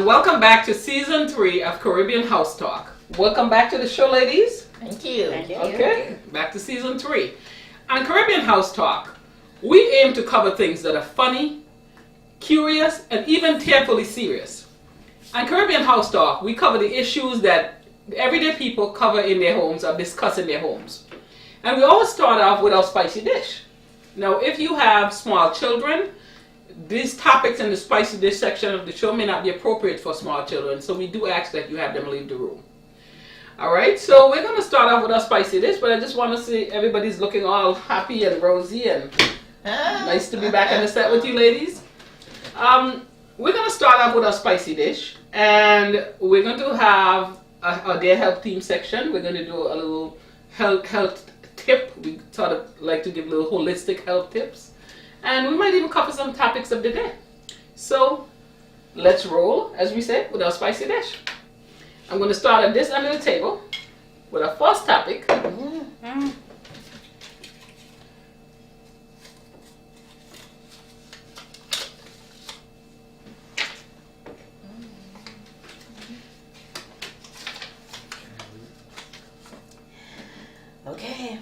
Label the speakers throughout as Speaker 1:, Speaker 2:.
Speaker 1: welcome back to season 3 of Caribbean House Talk. Welcome back to the show, ladies.
Speaker 2: Thank you.
Speaker 1: Okay, back to season 3. On Caribbean House Talk, we aim to cover things that are funny, curious, and even tearfully serious. On Caribbean House Talk, we cover the issues that everyday people cover in their homes or discuss in their homes. And we always start off with our spicy dish. Now, if you have small children, these topics in the spicy dish section of the show may not be appropriate for small children, so we do ask that you have them leave the room. Alright, so we're going to start off with our spicy dish, but I just want to see everybody's looking all happy and rosy and nice to be back on the set with you ladies. We're going to start off with our spicy dish, and we're going to have a Dear Health Team section. We're going to do a little health tip. We sort of like to give little holistic health tips. And we might even cover some topics of the day. So, let's roll, as we said, with our spicy dish. I'm going to start at this end of the table with our first topic.
Speaker 2: Okay.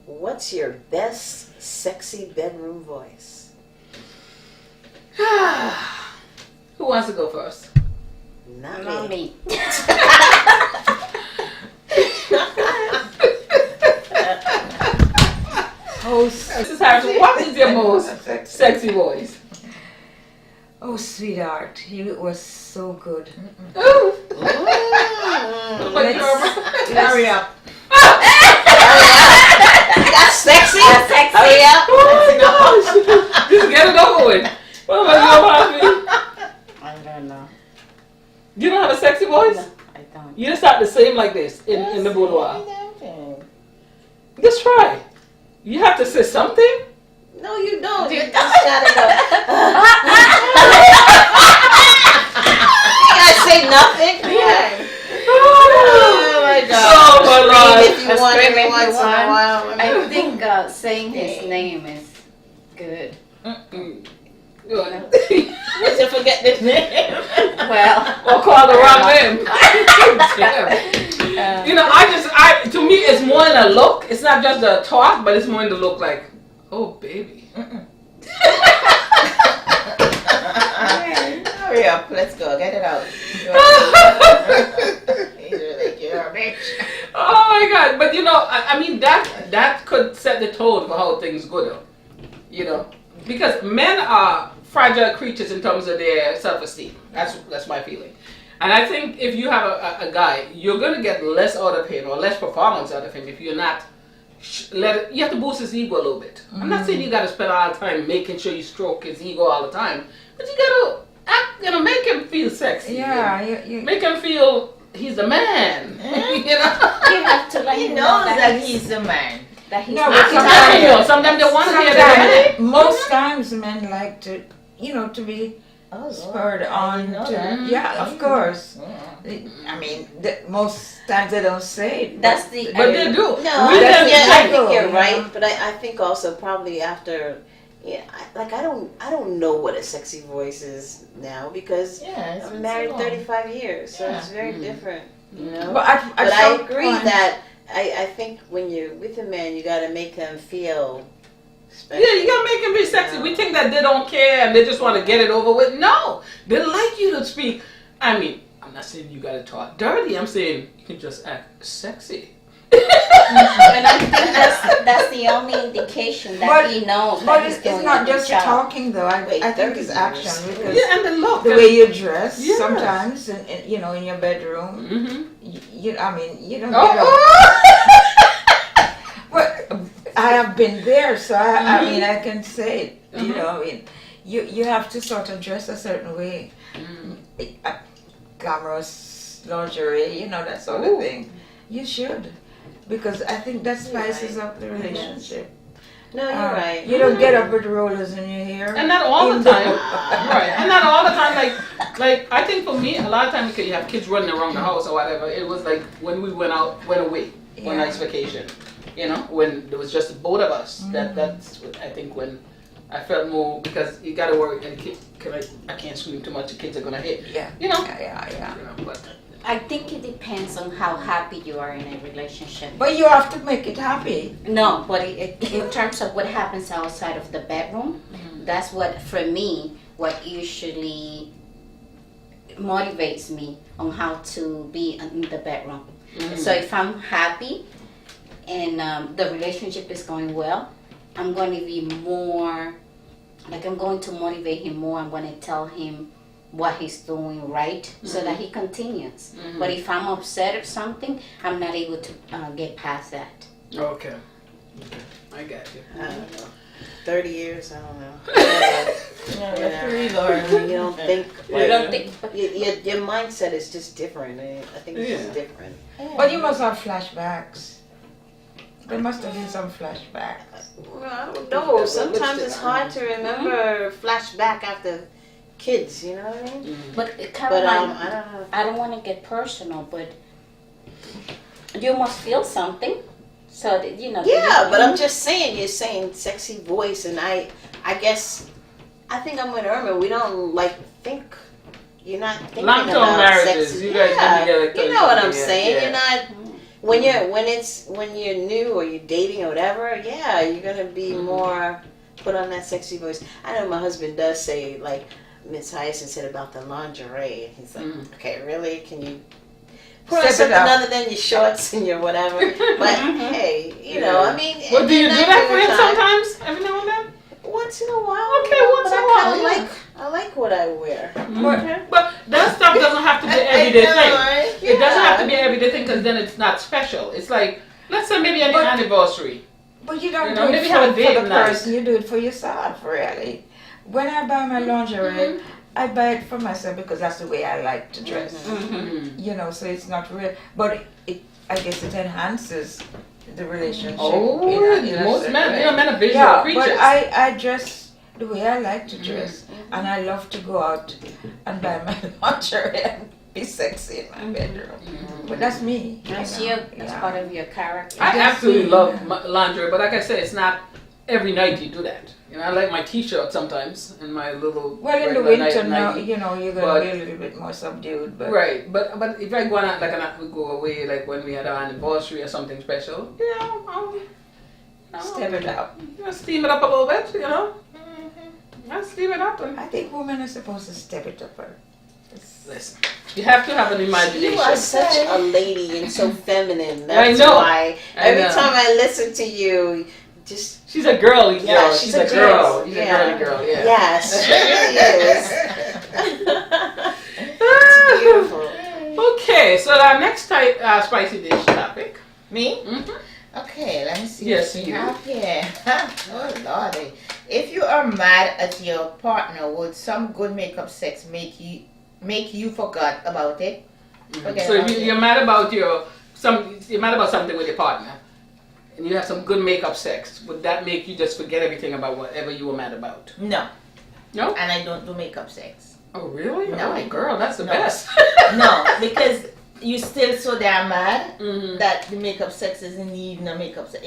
Speaker 2: What's your best sexy bedroom voice?
Speaker 1: Who wants to go first?
Speaker 2: Not me.
Speaker 1: Mrs. Harrison, what is your most sexy voice?
Speaker 3: Oh, sweetheart, he was so good.
Speaker 1: Ooh.
Speaker 3: Hurry up.
Speaker 2: That's sexy.
Speaker 3: That's sexy.
Speaker 2: Hurry up.
Speaker 1: Oh my gosh. Just get it over with. What about you, Bobby?
Speaker 4: I don't know.
Speaker 1: You don't have a sexy voice?
Speaker 4: No, I don't.
Speaker 1: You just start the same like this in the boudoir. Just try. You have to say something.
Speaker 2: No, you don't. You just gotta go. You gotta say nothing. Yeah. Oh my God.
Speaker 1: Oh my Lord.
Speaker 2: If you want every once in a while.
Speaker 4: I think saying his name is good.
Speaker 1: Good.
Speaker 2: Did you forget the name?
Speaker 4: Well,
Speaker 1: Or call the wrong name. You know, to me, it's more in the look. It's not just the talk, but it's more in the look like, oh, baby.
Speaker 2: Hurry up, let's go, get it out. You're a bitch.
Speaker 1: Oh my God. But you know, I mean, that could set the tone for how things go though. You know, because men are fragile creatures in terms of their self-esteem. That's my feeling. And I think if you have a guy, you're going to get less out of him or less performance out of him if you're not you have to boost his ego a little bit. I'm not saying you got to spend all the time making sure you stroke his ego all the time, but you got to make him feel sexy.
Speaker 3: Yeah,
Speaker 1: you make him feel he's the man. You know?
Speaker 4: you have to let
Speaker 2: He
Speaker 4: him
Speaker 2: knows
Speaker 4: know
Speaker 2: that he's the man.
Speaker 4: that he's
Speaker 3: No,
Speaker 4: not
Speaker 3: but
Speaker 1: Sometimes they want to hear that.
Speaker 3: most times men like to, to be
Speaker 2: Oh,
Speaker 3: spurred on
Speaker 2: know
Speaker 3: to.
Speaker 2: that.
Speaker 3: Yeah, of course.
Speaker 2: Yeah.
Speaker 3: I mean, most times they don't say it.
Speaker 4: That's the.
Speaker 1: But they do.
Speaker 2: No,
Speaker 1: We
Speaker 2: I
Speaker 1: can
Speaker 2: think
Speaker 3: go,
Speaker 2: you're
Speaker 3: you
Speaker 2: right,
Speaker 3: know?
Speaker 2: but I think also probably after, I don't know what a sexy voice is now because I'm married 35 years, so it's very different, you know.
Speaker 3: But
Speaker 2: I agree that I think when you're with a man, you got to make them feel special.
Speaker 1: Yeah, you gotta make him be sexy. We think that they don't care and they just want to get it over with. No, they like you to speak. I mean, I'm not saying you gotta talk dirty. I'm saying you can just act sexy.
Speaker 4: And I think that's the only indication that
Speaker 3: But-
Speaker 4: he knows
Speaker 3: But
Speaker 4: that he's
Speaker 3: it's
Speaker 4: doing
Speaker 3: not
Speaker 4: a good
Speaker 3: just
Speaker 4: job.
Speaker 3: talking though. I
Speaker 2: Wait,
Speaker 3: think
Speaker 2: 30
Speaker 3: it's action
Speaker 2: years.
Speaker 3: because
Speaker 1: Yeah, and the look.
Speaker 3: the way you dress
Speaker 1: Yes.
Speaker 3: sometimes, and in your bedroom,
Speaker 1: Mm-hmm.
Speaker 3: I mean, you don't get up.
Speaker 1: Oh.
Speaker 3: But I have been there, so I mean, I can say it. You know, I mean, you have to sort of dress a certain way, glamorous lingerie, that sort of thing. You should, because I think that spices up the relationship.
Speaker 2: No, you're right.
Speaker 3: You don't get up with rollers in your hair.
Speaker 1: And not all the time. Right. And not all the time. Like I think for me, a lot of times because you have kids running around the house or whatever, it was like when we went away on nice vacation. When there was just both of us. That's what I think when I felt more because you gotta worry and I can't scream too much. The kids are gonna hit.
Speaker 3: Yeah.
Speaker 1: You know.
Speaker 3: Yeah.
Speaker 1: You know, but
Speaker 4: I think it depends on how happy you are in a relationship.
Speaker 3: But you have to make it happy.
Speaker 4: No, but in terms of what happens outside of the bedroom, that's what, for me, what usually motivates me on how to be in the bedroom. So if I'm happy and the relationship is going well, I'm going to be more, like I'm going to motivate him more. I'm going to tell him what he's doing right so that he continues. But if I'm upset or something, I'm not able to get past that.
Speaker 1: okay. I got you.
Speaker 2: I don't know. 30 years, I don't know. You don't think.
Speaker 4: You don't think,
Speaker 2: Your mindset is just different. I think it's just different.
Speaker 3: But you must have flashbacks. There must have been some flashbacks.
Speaker 2: Well, I don't know. Sometimes it's hard to remember flashback after kids. You know what I mean?
Speaker 4: but
Speaker 2: But I don't know.
Speaker 4: I don't want to get personal, but you must feel something. So that, you know.
Speaker 2: Yeah, but I'm just saying. You're saying sexy voice, and I guess I think I'm with Irma. We don't think. You're not thinking
Speaker 1: Long-term
Speaker 2: about
Speaker 1: marriages.
Speaker 2: sexy.
Speaker 1: You guys been together 30
Speaker 2: You know what I'm
Speaker 1: years,
Speaker 2: saying.
Speaker 1: yeah.
Speaker 2: You're not. When you're new or you're dating or whatever, yeah, you're gonna be more put on that sexy voice. I know my husband does say, like Miss Hyacinth said about the lingerie. He's like, okay, really? Can you put on
Speaker 3: Step it
Speaker 2: something
Speaker 3: up.
Speaker 2: other than your shorts and your whatever? But hey, you know, I mean,
Speaker 1: Well, do you do that for him
Speaker 2: time.
Speaker 1: sometimes? Every now and then?
Speaker 2: Once in a while.
Speaker 1: Okay, once
Speaker 2: but
Speaker 1: in a while,
Speaker 2: I
Speaker 1: yeah.
Speaker 2: I like what I wear.
Speaker 1: But that stuff doesn't have to be an everyday thing.
Speaker 2: Right?
Speaker 1: It doesn't have to be an everyday thing because then it's not special. It's like, let's say maybe an anniversary.
Speaker 3: But you don't
Speaker 1: You know,
Speaker 3: do
Speaker 1: maybe
Speaker 3: it
Speaker 1: have a
Speaker 3: for
Speaker 1: date
Speaker 3: the
Speaker 1: night.
Speaker 3: person, you do it for yourself, really. When I buy my lingerie, I buy it for myself because that's the way I like to dress. You know, so it's not real. But I guess it enhances the relationship.
Speaker 1: Most men, men are visual
Speaker 3: Yeah,
Speaker 1: creatures.
Speaker 3: but I dress the way I like to dress. And I love to go out and buy my lingerie and be sexy in my bedroom. But that's me.
Speaker 4: That's
Speaker 3: you know?
Speaker 4: you. That's part of your character.
Speaker 1: I absolutely love lingerie, but like I said, it's not every night you do that. You know, I like my t-shirt sometimes and my little.
Speaker 3: Well, in the
Speaker 1: regular
Speaker 3: winter,
Speaker 1: night-
Speaker 3: you know, you're going to be a little bit more subdued. But
Speaker 1: Right, but if I go out, like we go away, like when we had our anniversary or something special, I'll
Speaker 3: step it up.
Speaker 1: steam it up a little bit, you know. I'll steam it up and
Speaker 3: I think women are supposed to step it up.
Speaker 1: listen. You have to have an imagination.
Speaker 2: You are such a lady and so feminine.
Speaker 1: I
Speaker 2: That's
Speaker 1: know.
Speaker 2: why every
Speaker 1: I know.
Speaker 2: time I listen to you, just
Speaker 1: She's a girl,
Speaker 2: Yeah,
Speaker 1: she's a girl. She's a girly girl, yeah.
Speaker 2: yes, she really is. It's beautiful.
Speaker 1: Okay, so our next spicy dish topic.
Speaker 5: Me?
Speaker 1: Mm-hmm.
Speaker 5: Okay, let me see
Speaker 1: Yes,
Speaker 5: what we
Speaker 1: you.
Speaker 5: have here. Oh lordy. If you are mad at your partner, would some good makeup sex make you forget about it? Forget
Speaker 1: So
Speaker 5: about
Speaker 1: if
Speaker 5: it.
Speaker 1: you're mad about you're mad about something with your partner, and you have some good makeup sex, would that make you just forget everything about whatever you were mad about?
Speaker 5: No.
Speaker 1: No?
Speaker 5: And I don't do makeup sex.
Speaker 1: Oh really?
Speaker 5: No,
Speaker 1: Oh,
Speaker 5: I
Speaker 1: girl, that's the
Speaker 5: No.
Speaker 1: best.
Speaker 5: No, because you still so damn mad
Speaker 1: Mhm.
Speaker 5: that the makeup sex isn't even a makeup sex.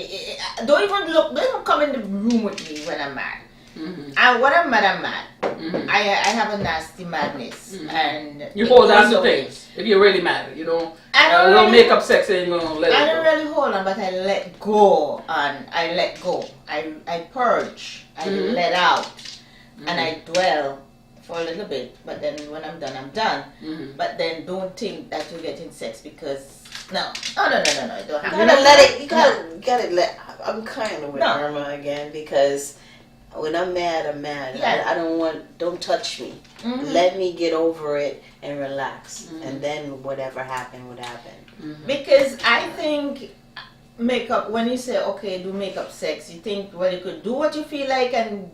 Speaker 5: Don't even come in the room with me when I'm mad.
Speaker 1: Mhm.
Speaker 5: And when I'm mad, I'm mad.
Speaker 1: Mhm.
Speaker 5: I have a nasty madness.
Speaker 1: Mhm.
Speaker 5: And
Speaker 1: You
Speaker 5: it
Speaker 1: hold on
Speaker 5: goes
Speaker 1: to
Speaker 5: away.
Speaker 1: things if you're really mad. You don't.
Speaker 5: I
Speaker 1: A
Speaker 5: don't
Speaker 1: little
Speaker 5: really-
Speaker 1: makeup sex ain't gonna let
Speaker 5: I
Speaker 1: it
Speaker 5: don't
Speaker 1: go.
Speaker 5: really hold on, but I let go and I let go. I purge. I
Speaker 1: Mhm.
Speaker 5: let out. And I dwell for a little bit. But then when I'm done, I'm done.
Speaker 1: Mhm.
Speaker 5: But then don't think that you're getting sex because no. Oh no. It don't
Speaker 2: You
Speaker 5: happen.
Speaker 2: gotta let it. You gotta let. I'm kind of with
Speaker 5: No.
Speaker 2: Irma again because when I'm mad, I'm mad.
Speaker 5: Yeah.
Speaker 2: I don't want. Don't touch me.
Speaker 5: Mhm.
Speaker 2: Let me get over it and relax,
Speaker 1: Mhm.
Speaker 2: and then whatever happened would happen.
Speaker 1: Mhm.
Speaker 5: Because I think makeup, when you say, okay, do makeup sex, you think, well, you could do what you feel like and,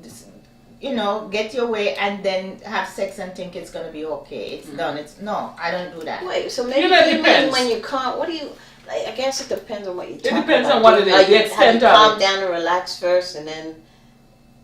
Speaker 5: get your way and then have sex and think it's going to be okay. It's done. No, I don't do that.
Speaker 2: Wait, so maybe
Speaker 1: You know, it
Speaker 2: you mean
Speaker 1: depends.
Speaker 2: when you calm? What do you? Like, I guess it depends on what you.
Speaker 1: It depends on what it is,
Speaker 2: Have
Speaker 1: the
Speaker 2: you
Speaker 1: extent of
Speaker 2: calm
Speaker 1: it.
Speaker 2: down and relax first, and then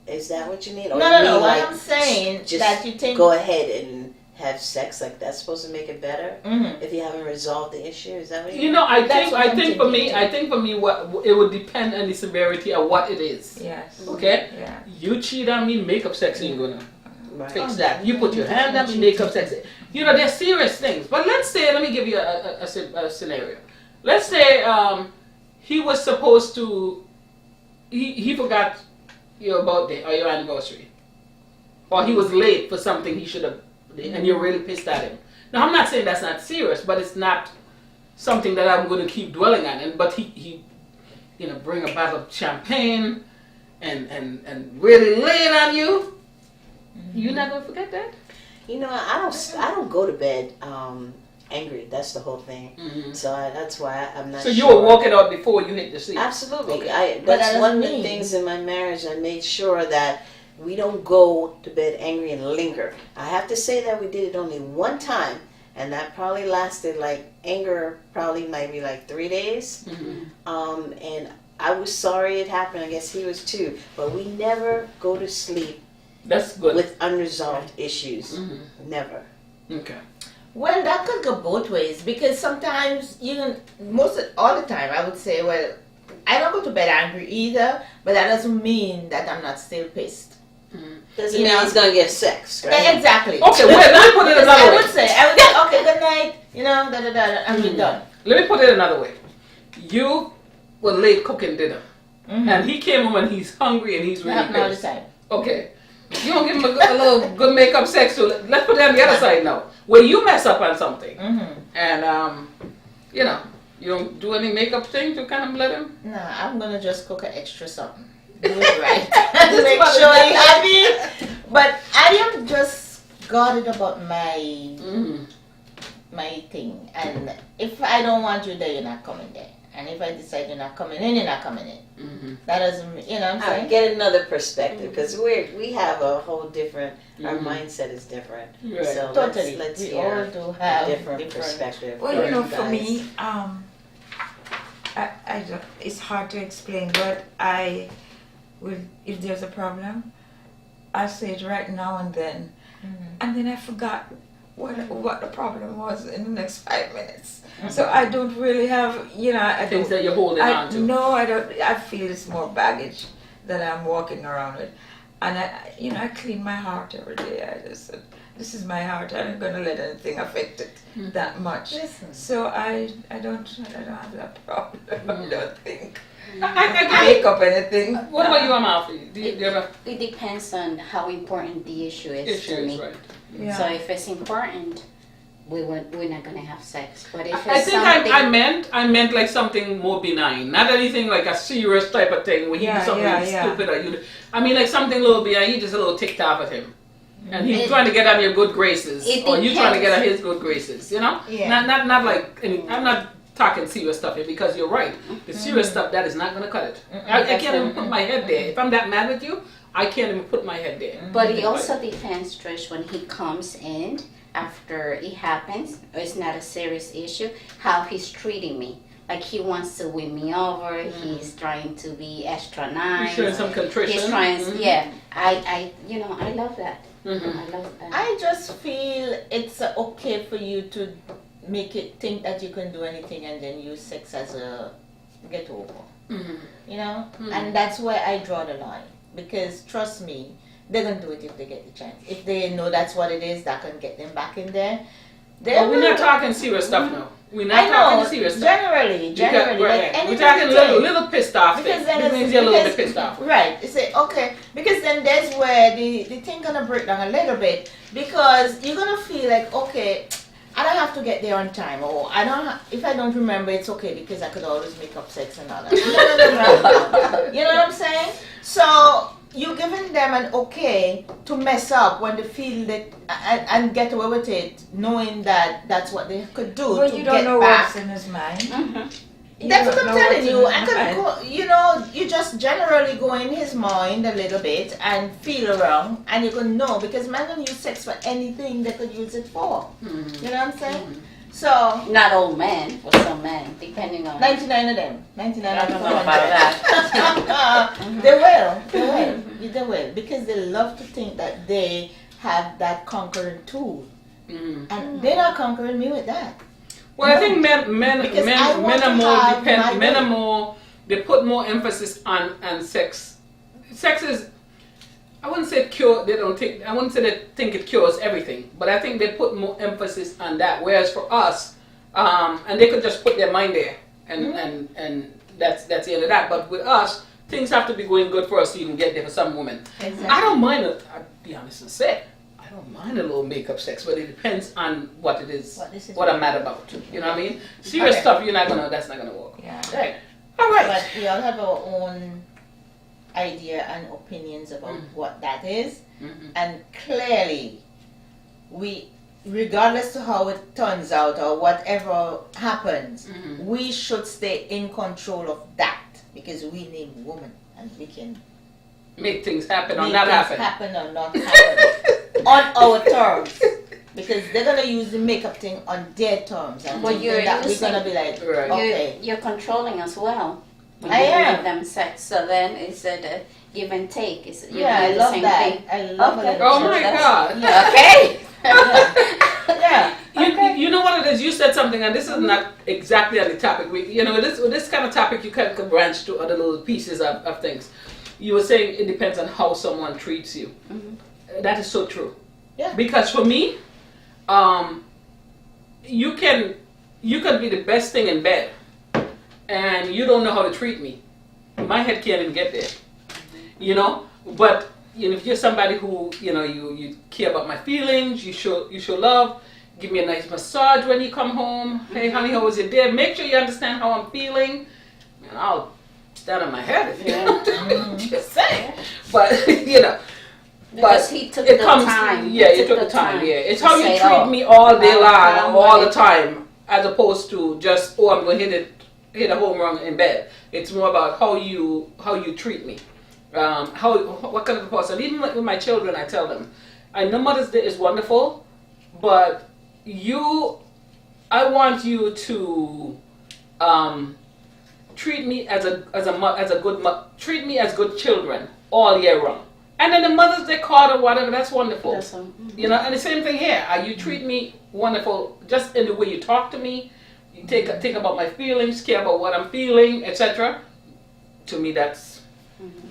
Speaker 2: is that what you need? Or
Speaker 5: No,
Speaker 2: you
Speaker 5: no,
Speaker 2: mean
Speaker 5: no. What
Speaker 2: like
Speaker 5: I'm saying
Speaker 2: just
Speaker 5: that you think.
Speaker 2: go ahead and have sex, like that's supposed to make it better
Speaker 5: Mhm.
Speaker 2: if you haven't resolved the issue. Is that what
Speaker 1: You know, I
Speaker 5: That's what I'm
Speaker 1: think for me,
Speaker 5: thinking,
Speaker 1: I think for me, what it would depend on the severity of what it is.
Speaker 3: Yes.
Speaker 1: Okay,
Speaker 3: Yeah.
Speaker 1: you cheat on me, makeup sex ain't gonna
Speaker 2: Right.
Speaker 1: fix that. You put your hand on me, makeup sex. You know, they're serious things. But let's say, let me give you a scenario. Let's say he was supposed to, he forgot your birthday or your anniversary, or he was late for something he should have, and you're really pissed at him. Now, I'm not saying that's not serious, but it's not something that I'm going to keep dwelling on. But he you know, bring a bottle of champagne and really lay it on you. You're not gonna forget that.
Speaker 2: You know, I don't go to bed angry. That's the whole thing.
Speaker 1: Mm-hmm.
Speaker 2: So that's why I'm not.
Speaker 1: So
Speaker 2: sure.
Speaker 1: you were walking out before you hit the seat.
Speaker 2: Absolutely.
Speaker 1: Okay.
Speaker 5: But
Speaker 2: That's
Speaker 5: that
Speaker 2: one of
Speaker 5: doesn't
Speaker 2: the
Speaker 5: mean-
Speaker 2: things in my marriage. I made sure that we don't go to bed angry and linger. I have to say that we did it only one time, and that probably lasted like anger probably maybe like 3 days.
Speaker 1: Mm-hmm.
Speaker 2: And I was sorry it happened. I guess he was too. But we never go to sleep
Speaker 1: That's good.
Speaker 2: with unresolved issues.
Speaker 1: Mhm.
Speaker 2: Never.
Speaker 1: Okay.
Speaker 5: Well, that could go both ways because sometimes all the time, I would say, well, I don't go to bed angry either, but that doesn't mean that I'm not still pissed.
Speaker 2: Doesn't
Speaker 5: You
Speaker 2: mean
Speaker 5: know-
Speaker 2: he's gonna get sex, right?
Speaker 5: Exactly.
Speaker 1: Okay, well, let me put it
Speaker 5: I
Speaker 1: another way.
Speaker 5: would say, okay, good night, and we're done.
Speaker 1: Let me put it another way. You were late cooking dinner,
Speaker 5: Mhm.
Speaker 1: and he came home and he's hungry and he's
Speaker 5: It
Speaker 1: really
Speaker 5: happens all the
Speaker 1: pissed.
Speaker 5: time.
Speaker 1: Okay. You don't give him a little good makeup sex. So let's put it on the other side now, where you mess up on something,
Speaker 5: Mm-hmm.
Speaker 1: and you know, you don't do any makeup thing to kind of let him.
Speaker 5: Nah, I'm gonna just cook an extra something. Do it right.
Speaker 1: This
Speaker 5: Make
Speaker 1: mother-
Speaker 5: sure you're happy. But I am just guarded about my thing. And if I don't want you there, you're not coming there. And if I decide you're not coming in, you're not coming in.
Speaker 1: Mm-hmm.
Speaker 5: That doesn't, you know what I'm
Speaker 2: All right,
Speaker 5: saying?
Speaker 2: get another perspective because we have a whole different. Our
Speaker 1: Mhm.
Speaker 2: mindset is different.
Speaker 1: Right.
Speaker 2: So
Speaker 5: Totally.
Speaker 2: let's
Speaker 5: We
Speaker 2: hear
Speaker 5: all do
Speaker 2: a
Speaker 5: have
Speaker 2: different perspective.
Speaker 3: Well,
Speaker 2: from
Speaker 3: you know,
Speaker 2: you
Speaker 3: for
Speaker 2: guys.
Speaker 3: me, I don't, it's hard to explain, but I will, if there's a problem, I say it right now and then, and then I forgot what the problem was in the next 5 minutes. So I don't really have, you know, I
Speaker 1: Things
Speaker 3: don't.
Speaker 1: that you're holding on to.
Speaker 3: No, I don't. I feel it's more baggage that I'm walking around with, and I clean my heart every day. I just said, this is my heart. I'm not gonna let anything affect it that much.
Speaker 5: Listen.
Speaker 3: So I don't have that problem. I don't think.
Speaker 1: I
Speaker 3: Make up anything.
Speaker 1: What about you, Amalfi? Do you have
Speaker 4: It depends on how important the issue is to
Speaker 1: issues,
Speaker 4: me.
Speaker 1: right?
Speaker 3: Yeah.
Speaker 4: So if it's important, we're not gonna have sex. But if
Speaker 1: I
Speaker 4: it's
Speaker 1: think
Speaker 4: something,
Speaker 1: I meant like something more benign, not anything like a serious type of thing where he
Speaker 3: Yeah,
Speaker 1: do something
Speaker 3: yeah,
Speaker 1: really
Speaker 3: yeah.
Speaker 1: stupid or you. I mean like something a little benign. You just a little ticked off at him, and he's
Speaker 4: It-
Speaker 1: trying to get on your good graces,
Speaker 4: it
Speaker 1: or you trying to get on
Speaker 4: depends.
Speaker 1: his good graces. You know,
Speaker 5: Yeah.
Speaker 1: not like I'm not talking serious stuff here because you're right. The serious stuff that is not gonna cut it. I can't even put my head there. If I'm that mad with you, I can't even put my head there.
Speaker 4: but it also depends, Trish, when he comes in after it happens, or it's not a serious issue, how he's treating me. Like he wants to win me over. He's trying to be extra nice.
Speaker 1: He's showing some contrition.
Speaker 4: He's trying,
Speaker 1: Mhm.
Speaker 4: yeah. I love that.
Speaker 1: Mhm.
Speaker 4: I love that.
Speaker 5: I just feel it's okay for you to make it think that you can do anything and then use sex as a get over.
Speaker 1: Mhm.
Speaker 5: You know?
Speaker 1: Mhm.
Speaker 5: And that's where I draw the line. Because trust me, they're gonna do it if they get the chance. If they know that's what it is, that can get them back in there. They
Speaker 1: But we're
Speaker 5: will.
Speaker 1: not talking serious stuff now. We're not
Speaker 5: I
Speaker 1: talking
Speaker 5: know,
Speaker 1: serious stuff.
Speaker 5: generally,
Speaker 1: Because-
Speaker 5: but
Speaker 1: right,
Speaker 5: any
Speaker 1: we're talking
Speaker 5: little
Speaker 1: little pissed off
Speaker 5: because
Speaker 1: things.
Speaker 5: then
Speaker 1: This
Speaker 5: it's,
Speaker 1: means you're a little
Speaker 5: because-
Speaker 1: bit pissed off.
Speaker 5: Right. You say, okay, because then that's where the thing gonna break down a little bit because you're gonna feel like, okay, I don't have to get there on time, or I don't. If I don't remember, it's okay because I could always make up sex and all that. You know what I'm saying? So you're giving them an okay to mess up when they feel that and get away with it, knowing that that's what they could do
Speaker 3: But
Speaker 5: to
Speaker 3: you
Speaker 5: get
Speaker 3: don't know
Speaker 5: back.
Speaker 3: what's in his mind.
Speaker 4: Mhm.
Speaker 3: You
Speaker 5: That's
Speaker 3: don't
Speaker 5: what I'm
Speaker 3: know
Speaker 5: telling
Speaker 3: what's
Speaker 5: you.
Speaker 3: in
Speaker 5: I
Speaker 3: his
Speaker 5: could
Speaker 3: mind.
Speaker 5: go, you know, you just generally go in his mind a little bit and feel around, and you can know because man can use sex for anything they could use it for.
Speaker 1: Mhm.
Speaker 5: You know what I'm saying?
Speaker 1: Mm-hmm.
Speaker 5: So
Speaker 4: Not all men, for some men, depending on.
Speaker 5: 99 of them, 99
Speaker 4: I
Speaker 5: of
Speaker 4: don't
Speaker 5: them.
Speaker 4: know about that.
Speaker 5: They will because they love to think that they have that conquering tool
Speaker 1: Mhm.
Speaker 5: And they're not conquering me with that.
Speaker 1: Well, I think men
Speaker 5: Because I want
Speaker 1: are
Speaker 5: to
Speaker 1: more
Speaker 5: have my
Speaker 1: depend. Men
Speaker 5: way.
Speaker 1: are more. They put more emphasis on sex. Sex is. I wouldn't say cure. They don't think. I wouldn't say they think it cures everything. But I think they put more emphasis on that. Whereas for us, and they could just put their mind there, and that's the end of that. But with us, things have to be going good for us to even get there. For some women,
Speaker 5: Exactly.
Speaker 1: I don't mind. I'll be honest and say, I don't mind a little makeup sex, but it depends on what it is, what I'm mad about. You know what I mean? Serious
Speaker 5: Okay.
Speaker 1: stuff, that's not gonna work.
Speaker 3: Yeah.
Speaker 1: Right. All right.
Speaker 5: But we all have our own idea and opinions about what that is.
Speaker 1: Mhm.
Speaker 5: And clearly, we, regardless to how it turns out or whatever happens, we should stay in control of that because we name women and we can
Speaker 1: Make things happen or
Speaker 5: make
Speaker 1: not
Speaker 5: things
Speaker 1: happen.
Speaker 5: or not happen on our terms. Because they're gonna use the makeup thing on their terms, and
Speaker 4: But
Speaker 5: thinking
Speaker 4: you're
Speaker 5: that we're
Speaker 4: using-
Speaker 5: gonna be like,
Speaker 1: Right.
Speaker 5: okay,
Speaker 4: You're controlling as well. When
Speaker 5: I
Speaker 4: you
Speaker 5: am.
Speaker 4: give them sex, so then it's a give and take. It's you're
Speaker 5: yeah, I
Speaker 4: doing the
Speaker 5: love
Speaker 4: same
Speaker 5: that.
Speaker 4: thing.
Speaker 5: I love
Speaker 4: Okay.
Speaker 5: it.
Speaker 1: Oh my God.
Speaker 4: Okay.
Speaker 5: Yeah.
Speaker 1: You know what it is? You said something, and this is not exactly on the topic. This kind of topic you can branch to other little pieces of things. You were saying it depends on how someone treats you. That is so true.
Speaker 5: Yeah.
Speaker 1: Because for me, you could be the best thing in bed, and you don't know how to treat me. My head can't even get there. You know, but if you're somebody who you care about my feelings, you show love. Give me a nice massage when you come home. Hey, honey, how was your day? Make sure you understand how I'm feeling, and I'll stand on my head if you just saying. But
Speaker 4: Because he took
Speaker 1: it
Speaker 4: the
Speaker 1: comes.
Speaker 4: time.
Speaker 1: Yeah,
Speaker 4: He
Speaker 1: you took the time. Yeah, it's
Speaker 4: to
Speaker 1: how you
Speaker 4: say,
Speaker 1: treat
Speaker 4: "Oh,
Speaker 1: me all day
Speaker 4: I
Speaker 1: long, all
Speaker 4: wanted
Speaker 1: the time, as opposed to just I'm going to hit a home run in bed. It's more about how you treat me. What kind of a person? Even with my children, I tell them, I know Mother's Day is wonderful, but I want you to treat me as a treat me as good children all year round. And then the Mother's Day card or whatever, that's wonderful.
Speaker 4: That's all.
Speaker 1: And the same thing here. You treat me wonderful just in the way you talk to me. You think about my feelings, care about what I'm feeling, etc. To me, that's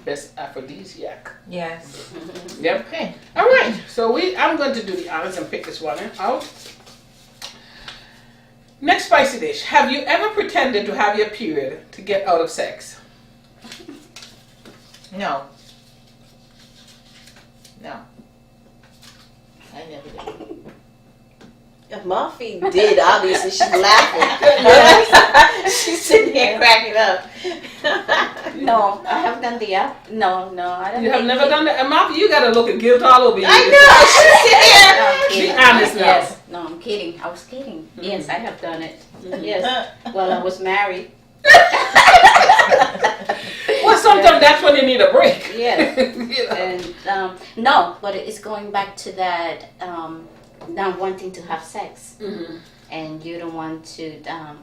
Speaker 1: best aphrodisiac.
Speaker 3: Yes.
Speaker 1: Yep.
Speaker 5: Okay.
Speaker 1: All right. So I'm going to do the honors and pick this one out. Next spicy dish. Have you ever pretended to have your period to get out of sex?
Speaker 5: No. No. I never did.
Speaker 2: If Muffy did, obviously she's laughing. She's sitting here cracking up.
Speaker 4: No, I have done the app. No, I don't.
Speaker 1: You have
Speaker 4: think
Speaker 1: never
Speaker 4: it-
Speaker 1: done that? Mom, you got to look at guilt all over you.
Speaker 2: I know. She's sitting here.
Speaker 4: No, I'm kidding.
Speaker 1: Be honest now.
Speaker 4: Yes. No, I'm kidding. I was kidding. Yes, I have done it. Yes. Well, I was married.
Speaker 1: Well, sometimes that's when you need a break.
Speaker 4: Yes.
Speaker 1: You know?
Speaker 4: And no, but it's going back to that not wanting to have sex.
Speaker 1: Mhm.
Speaker 4: And you don't want to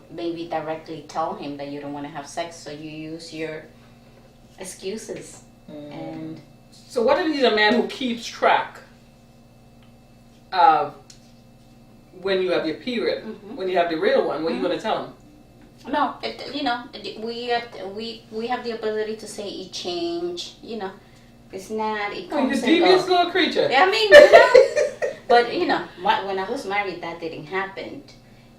Speaker 4: maybe directly tell him that you don't want to have sex, so you use your excuses. And
Speaker 1: So what if he's a man who keeps track of when you have your period, when you have the real one? What are you going to tell him?
Speaker 4: no, we have the ability to say it changed. It's not. It
Speaker 1: Oh, you
Speaker 4: comes and
Speaker 1: devious
Speaker 4: goes.
Speaker 1: little creature.
Speaker 4: I mean, but when I was married, that didn't happen.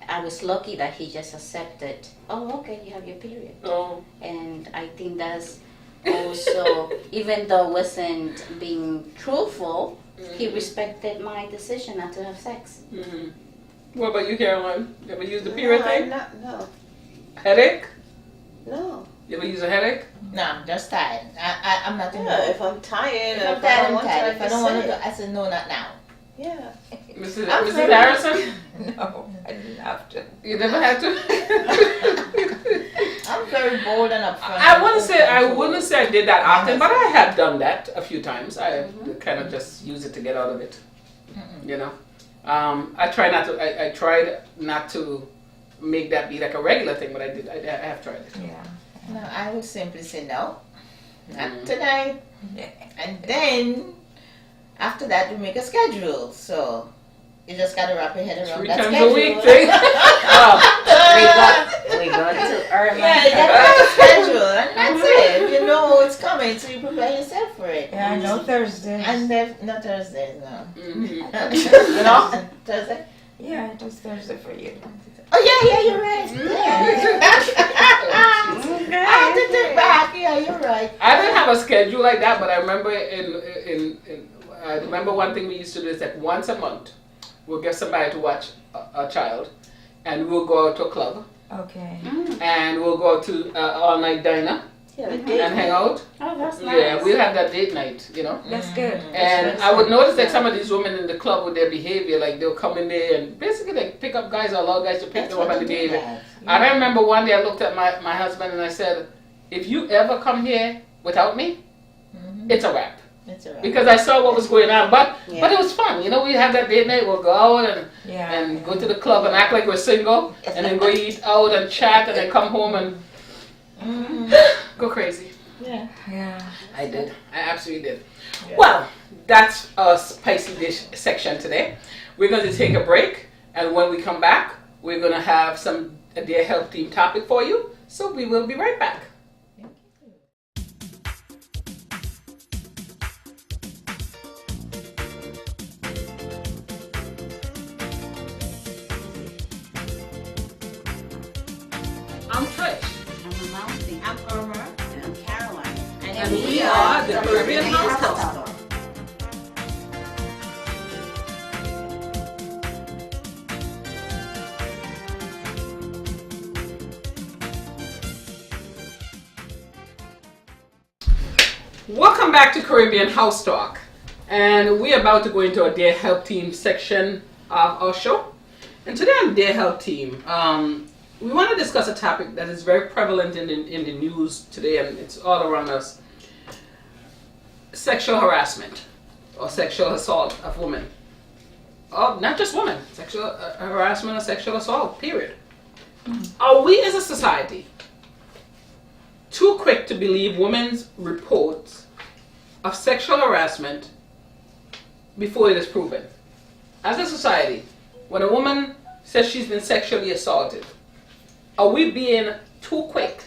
Speaker 4: I was lucky that he just accepted. Oh, okay, you have your period,
Speaker 1: Oh.
Speaker 4: and I think that's also, even though it wasn't being truthful, he respected my decision not to have sex.
Speaker 1: Mm-hmm. What about you, Caroline? You ever use the period thing?
Speaker 2: No.
Speaker 1: Headache?
Speaker 2: No.
Speaker 1: You ever use a headache?
Speaker 5: No, I'm just tired. I'm not in the
Speaker 2: Yeah,
Speaker 5: mood.
Speaker 2: if I'm tired,
Speaker 5: If I'm
Speaker 2: if I
Speaker 5: tired,
Speaker 2: don't
Speaker 5: I'm
Speaker 2: want to,
Speaker 5: tired.
Speaker 2: I
Speaker 5: If I
Speaker 2: just
Speaker 5: don't want to
Speaker 2: say
Speaker 5: go,
Speaker 2: it.
Speaker 5: I said no, not now.
Speaker 2: Yeah.
Speaker 1: Mrs.
Speaker 2: I'm
Speaker 1: Mrs.
Speaker 2: very-
Speaker 1: Harrison?
Speaker 3: No, I didn't have to.
Speaker 1: You never had to?
Speaker 5: I'm very bold and upfront.
Speaker 1: I wouldn't say I did that often, but I have done that a few times. I kind of just use it to get out of it. You know, I tried not to make that be like a regular thing, but I did. I have tried it.
Speaker 3: Yeah.
Speaker 5: No, I would simply say no, not tonight. And then after that, we make a schedule. So You just gotta wrap your head around
Speaker 1: 3
Speaker 5: that
Speaker 1: times
Speaker 5: schedule.
Speaker 1: a week thing.
Speaker 2: We going to Irma.
Speaker 5: Yeah, you gotta have a schedule, and that's it. You know it's coming, so you prepare yourself for it.
Speaker 3: Yeah, no Thursdays.
Speaker 5: And then, not Thursdays, no.
Speaker 1: You know?
Speaker 5: Thursday?
Speaker 3: Yeah, it was Thursday for you.
Speaker 5: Oh, yeah, you're right. I have to think back. Yeah, you're right.
Speaker 1: I didn't have a schedule like that, but I remember I remember one thing we used to do is that once a month we'll get somebody to watch a child, and we'll go out to a club,
Speaker 3: Okay.
Speaker 1: and we'll go to all night diner
Speaker 2: Yeah,
Speaker 1: and hang out.
Speaker 4: Oh, that's nice.
Speaker 1: Yeah, we'll have that date night, you know.
Speaker 3: That's good.
Speaker 1: And I would notice that some of these women in the club with their behavior, like they'll come in there and basically they pick up guys or allow guys to pick them up and the behavior. And I remember one day I looked at my husband and I said, if you ever come here without me, it's a wrap.
Speaker 5: It's alright.
Speaker 1: Because I saw what was going on, but
Speaker 2: Yeah.
Speaker 1: it was fun. You know, we have that date night, we'll go out
Speaker 3: Yeah.
Speaker 1: and go to the club and act like we're single, and then go eat out and chat, and then come home and go crazy.
Speaker 5: Yeah.
Speaker 3: Yeah.
Speaker 1: I did. I absolutely did. Well, that's our spicy dish section today. We're going to take a break, and when we come back, we're going to have some Dear Health Team topic for you. So we will be right back. I'm Trish.
Speaker 4: I'm Mousy.
Speaker 2: I'm Irma. And I'm Caroline.
Speaker 1: And we are the Caribbean House Talk. Welcome back to Caribbean House Talk. And we're about to go into our Dear Health Team section of our show. And today on Dear Health Team, we want to discuss a topic that is very prevalent in the news today, and it's all around us. Sexual harassment or sexual assault of women. Oh, not just women. Sexual harassment or sexual assault, period. Are we as a society too quick to believe women's reports of sexual harassment before it is proven? As a society, when a woman says she's been sexually assaulted, are we being too quick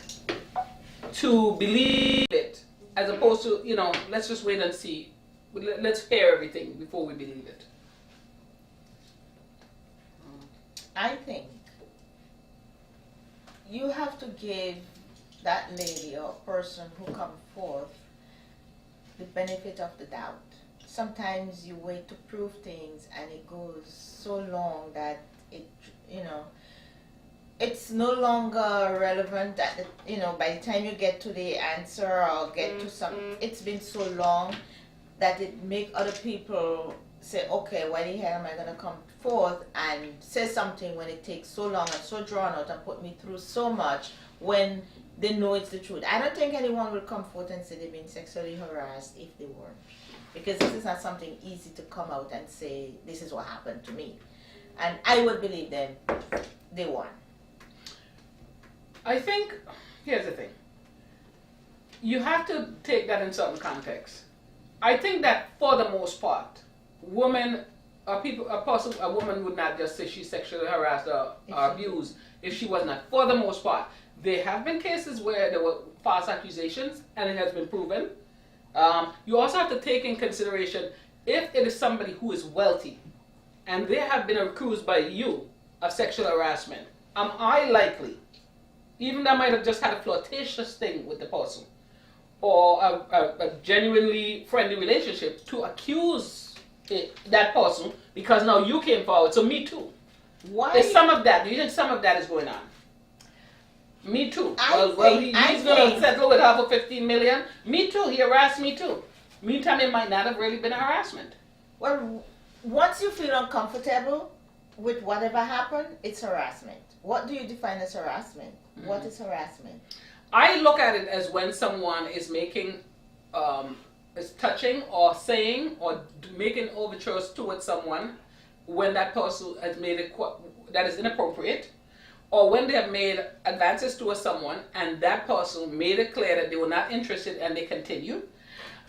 Speaker 1: to believe it as opposed to, let's just wait and see. Let's hear everything before we believe it.
Speaker 5: I think you have to give that lady or person who comes forth the benefit of the doubt. Sometimes you wait to prove things and it goes so long that it's no longer relevant at by the time you get to the answer or get to it's been so long that it make other people say, okay, why the hell am I going to come forth and say something when it takes so long and so drawn out and put me through so much when they know it's the truth. I don't think anyone will come forth and say they've been sexually harassed if they weren't. Because this is not something easy to come out and say, this is what happened to me. And I would believe them, they won.
Speaker 1: I think, here's the thing. You have to take that in certain context. I think that for the most part, a woman would not just say she's sexually harassed or abused if she was not. For the most part, there have been cases where there were false accusations and it has been proven. You also have to take in consideration if it is somebody who is wealthy and they have been accused by you of sexual harassment. Am I likely, even though I might have just had a flirtatious thing with the person or a genuinely friendly relationship, to accuse that person because now you came forward, so me too.
Speaker 5: Why?
Speaker 1: There's some of that. Do you think some of that is going on? Me too. He's going to settle with her for $15 million. Me too. He harassed me too. Meantime, it might not have really been a harassment.
Speaker 5: Well, once you feel uncomfortable with whatever happened, it's harassment. What do you define as harassment? Mm-hmm. What is harassment?
Speaker 1: I look at it as when someone is making, is touching or saying or making overtures towards someone when that person has made it that is inappropriate, or when they have made advances towards someone and that person made it clear that they were not interested and they continue.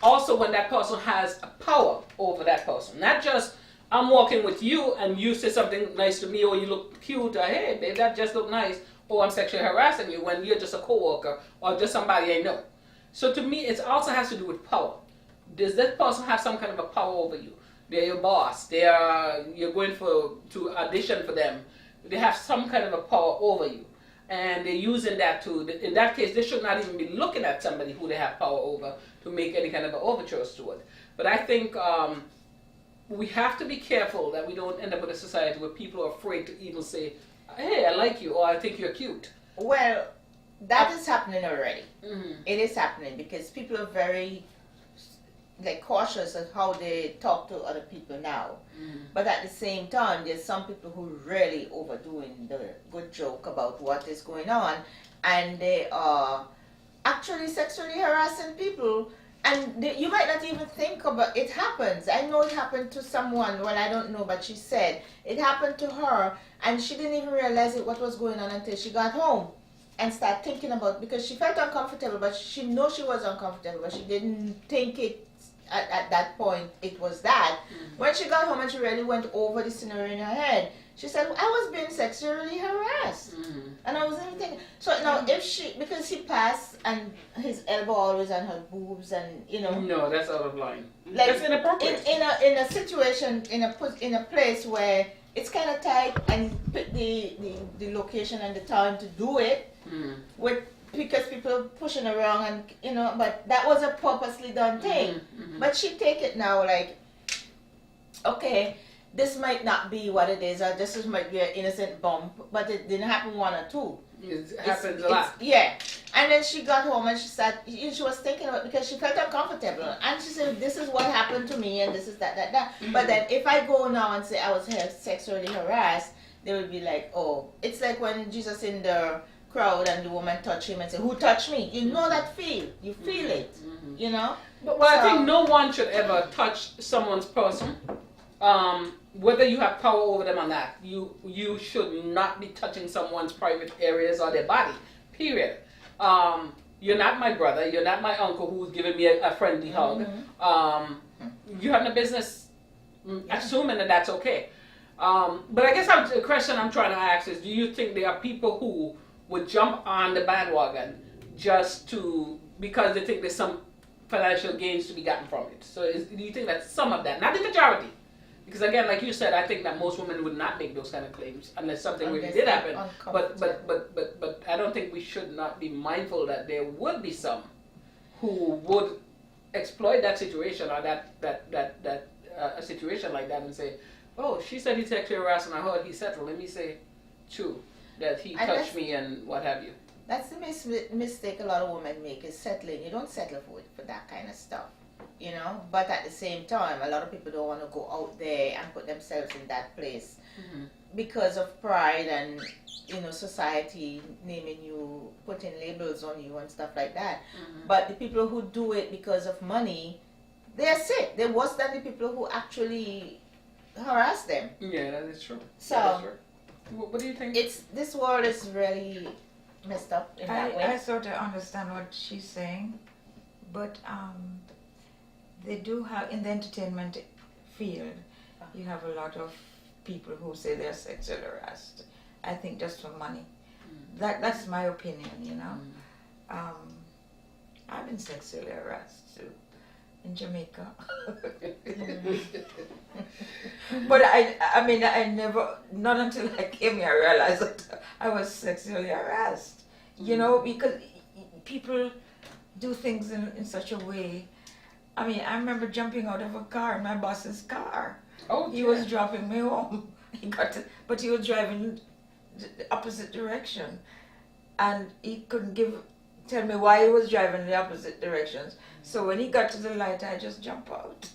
Speaker 1: Also when that person has a power over that person, not just I'm walking with you and you say something nice to me, or you look cute, or hey, babe, that just look nice, or I'm sexually harassing you when you're just a coworker or just somebody I know. So to me, it also has to do with power. Does that person have some kind of a power over you? They're your boss. You're going to audition for them. They have some kind of a power over you, and they're using that to. In that case, they should not even be looking at somebody who they have power over to make any kind of overtures to it. But I think we have to be careful that we don't end up with a society where people are afraid to even say, "Hey, I like you," or "I think you're cute."
Speaker 5: Well, that is happening already.
Speaker 1: Mm-hmm.
Speaker 5: It is happening because people are very cautious of how they talk to other people now. But at the same time, there's some people who really overdoing the good joke about what is going on, and they are actually sexually harassing people. And you might not even think about it. Happens. I know it happened to someone. Well, I don't know, but she said it happened to her, and she didn't even realize what was going on until she got home and started thinking about, because she felt uncomfortable, but she knew she was uncomfortable, but she didn't think it at that point it was that. When she got home and she really went over the scenario in her head, she said, I was being sexually harassed. And I wasn't even thinking. So now if because he passed and his elbow always on her boobs, and
Speaker 1: No, that's out of line.
Speaker 5: like
Speaker 1: That's inappropriate.
Speaker 5: in a situation, in a place where it's kind of tight, and put the location and the time to do it with, because people are pushing around, and but that was a purposely done thing. But she take it now like, okay, this might not be what it is, or this might be an innocent bump, but it didn't happen one or two.
Speaker 1: It happens a lot.
Speaker 5: Yeah. And then she got home and she was thinking about, because she felt uncomfortable, and she said, this is what happened to me, and this is that. But then if I go now and say I was sexually harassed, they would be like, oh, it's like when Jesus in the crowd and the woman touched him and said, who touched me? You know that feel. You feel it.
Speaker 1: But I think no one should ever touch someone's person. Whether you have power over them or not, you should not be touching someone's private areas or their body. Period. You're not my brother. You're not my uncle who's giving me a friendly hug. You have no business assuming that that's okay. But I guess the question I'm trying to ask is: do you think there are people who would jump on the bandwagon just because they think there's some financial gains to be gotten from it? So do you think that some of that, not the majority? Because again, like you said, I think that most women would not make those kind of claims unless something really did happen. But I don't think we should not be mindful that there would be some who would exploit that situation, or a situation like that, and say, "Oh, she said he's sexually harassed, and I heard he settled. Let me say, true, that he touched me and what have you."
Speaker 5: That's the mistake a lot of women make, is settling. You don't settle for that kind of stuff. But at the same time, a lot of people don't want to go out there and put themselves in that place because of pride and society naming you, putting labels on you and stuff like that. But the people who do it because of money, they're sick. They're worse than the people who actually harass them.
Speaker 1: Yeah, that is true.
Speaker 5: So
Speaker 1: that is true. What do you think?
Speaker 5: This world is really messed up in that way.
Speaker 3: I sort of understand what she's saying, but they do have, in the entertainment field, you have a lot of people who say they're sexually harassed. I think just for money. That's my opinion, I've been sexually harassed too, in Jamaica. But I mean, I never, not until I came here, I realized that I was sexually harassed. Because people do things in such a way. I mean, I remember jumping out of a car, my boss's car.
Speaker 1: Oh,
Speaker 3: he was dropping me home. But he was driving the opposite direction, and he couldn't tell me why he was driving the opposite directions. So when he got to the light, I just jumped out.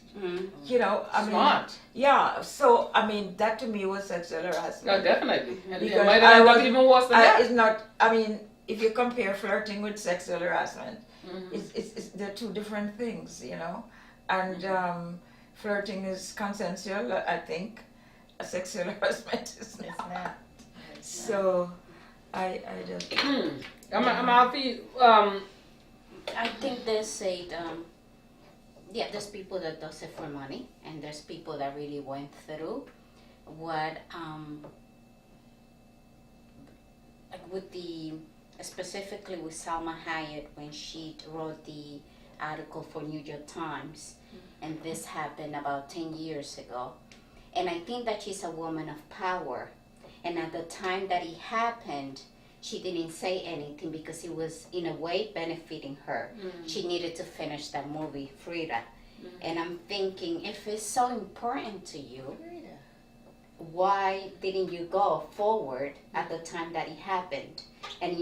Speaker 1: Smart.
Speaker 3: Yeah. So I mean, that to me was sexual harassment.
Speaker 1: No, definitely. And it
Speaker 3: Because
Speaker 1: might end up even worse than that.
Speaker 3: It's not. I mean, if you compare flirting with sexual harassment, it's they're two different things, And flirting is consensual, I think. Sexual harassment is not.
Speaker 5: It's not.
Speaker 3: So, I just.
Speaker 1: I'm happy.
Speaker 4: I think they said Yeah, there's people that does it for money, and there's people that really went through what like with the specifically with Salma Hayek when she wrote the article for New York Times, and this happened about 10 years ago. And I think that she's a woman of power. And at the time that it happened, she didn't say anything because it was in a way benefiting her. She needed to finish that movie, Frida. And I'm thinking, if it's so important to you, why didn't you go forward at the time that it happened? And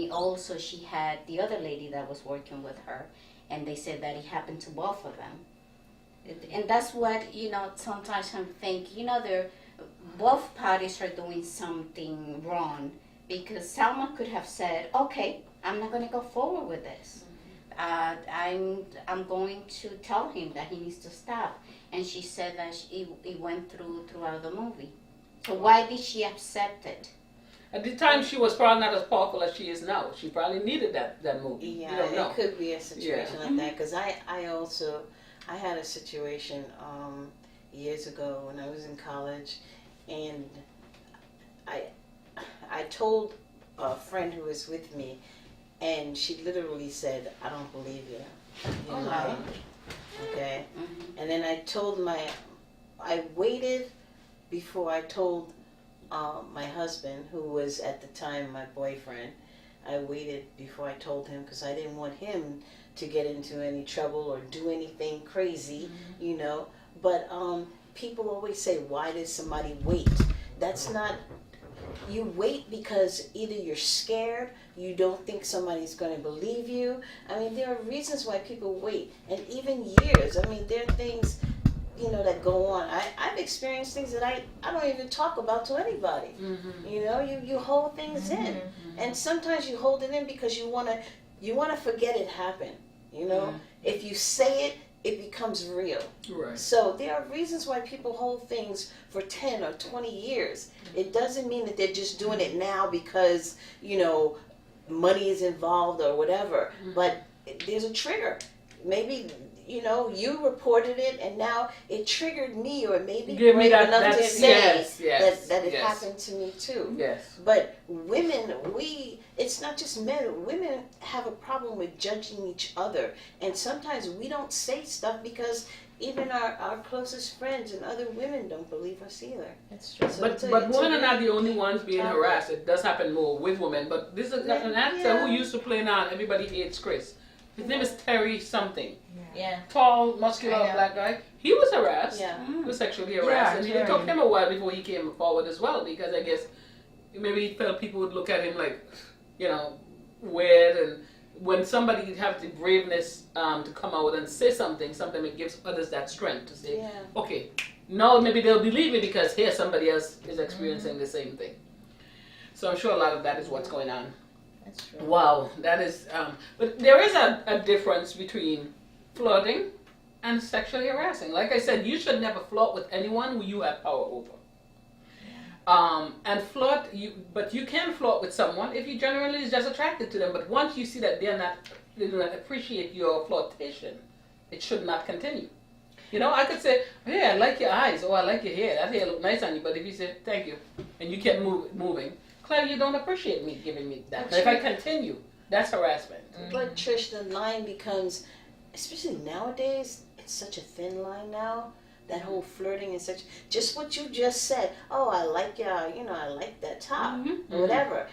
Speaker 4: she had the other lady that was working with her, and they said that it happened to both of them. And that's what, sometimes I think, both parties are doing something wrong, because Salma could have said, okay, I'm not going to go forward with this. I'm going to tell him that he needs to stop. And she said that it went throughout the movie. So why did she accept it?
Speaker 1: At the time, she was probably not as powerful as she is now. She probably needed that movie.
Speaker 2: Yeah,
Speaker 1: you don't know.
Speaker 2: it could be a situation like that. Because I had a situation years ago when I was in college, and I told a friend who was with me, and she literally said, "I don't believe you." You know? Okay. And then I waited before I told my husband, who was at the time my boyfriend. I waited before I told him because I didn't want him to get into any trouble or do anything crazy, But people always say, why did somebody wait? That's not, you wait because either you're scared, you don't think somebody's going to believe you. I mean, there are reasons why people wait, and even years. I mean, there are things that go on. I've experienced things that I don't even talk about to anybody. You hold things in, and sometimes you hold it in because you want to forget it happened. If you say it, it becomes real.
Speaker 1: Right.
Speaker 2: So there are reasons why people hold things for 10 or 20 years. It doesn't mean that they're just doing it now because money is involved or whatever. But there's a trigger. Maybe you reported it, and now it triggered me, or maybe
Speaker 1: Give me
Speaker 2: brave
Speaker 1: that
Speaker 2: enough to say
Speaker 1: yes,
Speaker 2: that it
Speaker 1: yes.
Speaker 2: happened to me too.
Speaker 1: Yes.
Speaker 2: But women, it's not just men. Women have a problem with judging each other, and sometimes we don't say stuff because even our closest friends and other women don't believe us either.
Speaker 5: That's true.
Speaker 2: So
Speaker 1: But women are not the only ones being
Speaker 2: topic.
Speaker 1: harassed. It does happen more with women. But this is an actor who used to play now Everybody Hates Chris. His name is Terry something.
Speaker 5: Yeah.
Speaker 1: Tall, muscular
Speaker 5: I know.
Speaker 1: black guy. He was harassed.
Speaker 2: Yeah.
Speaker 1: He was sexually harassed. And it took him a while before he came forward as well, because I guess maybe he felt people would look at him like, weird. And when somebody have the braveness to come out and say something, sometimes it gives others that strength to say, okay, now maybe they'll believe it because here somebody else is experiencing the same thing. So I'm sure a lot of that is what's going on.
Speaker 5: That's true.
Speaker 1: Wow, that is. But there is a difference between flirting and sexually harassing. Like I said, you should never flirt with anyone who you have power over. And flirt, but you can flirt with someone if you generally is just attracted to them. But once you see that they do not appreciate your flirtation, it should not continue. I could say, hey, I like your eyes, or I like your hair. That hair look nice on you. But if you say, thank you, and you kept moving, clearly you don't appreciate me giving me that. But if I continue, that's harassment.
Speaker 2: But Trish, the line becomes, especially nowadays, it's such a thin line now. That whole flirting and such, just what you just said. Oh, I like I like that top, or whatever.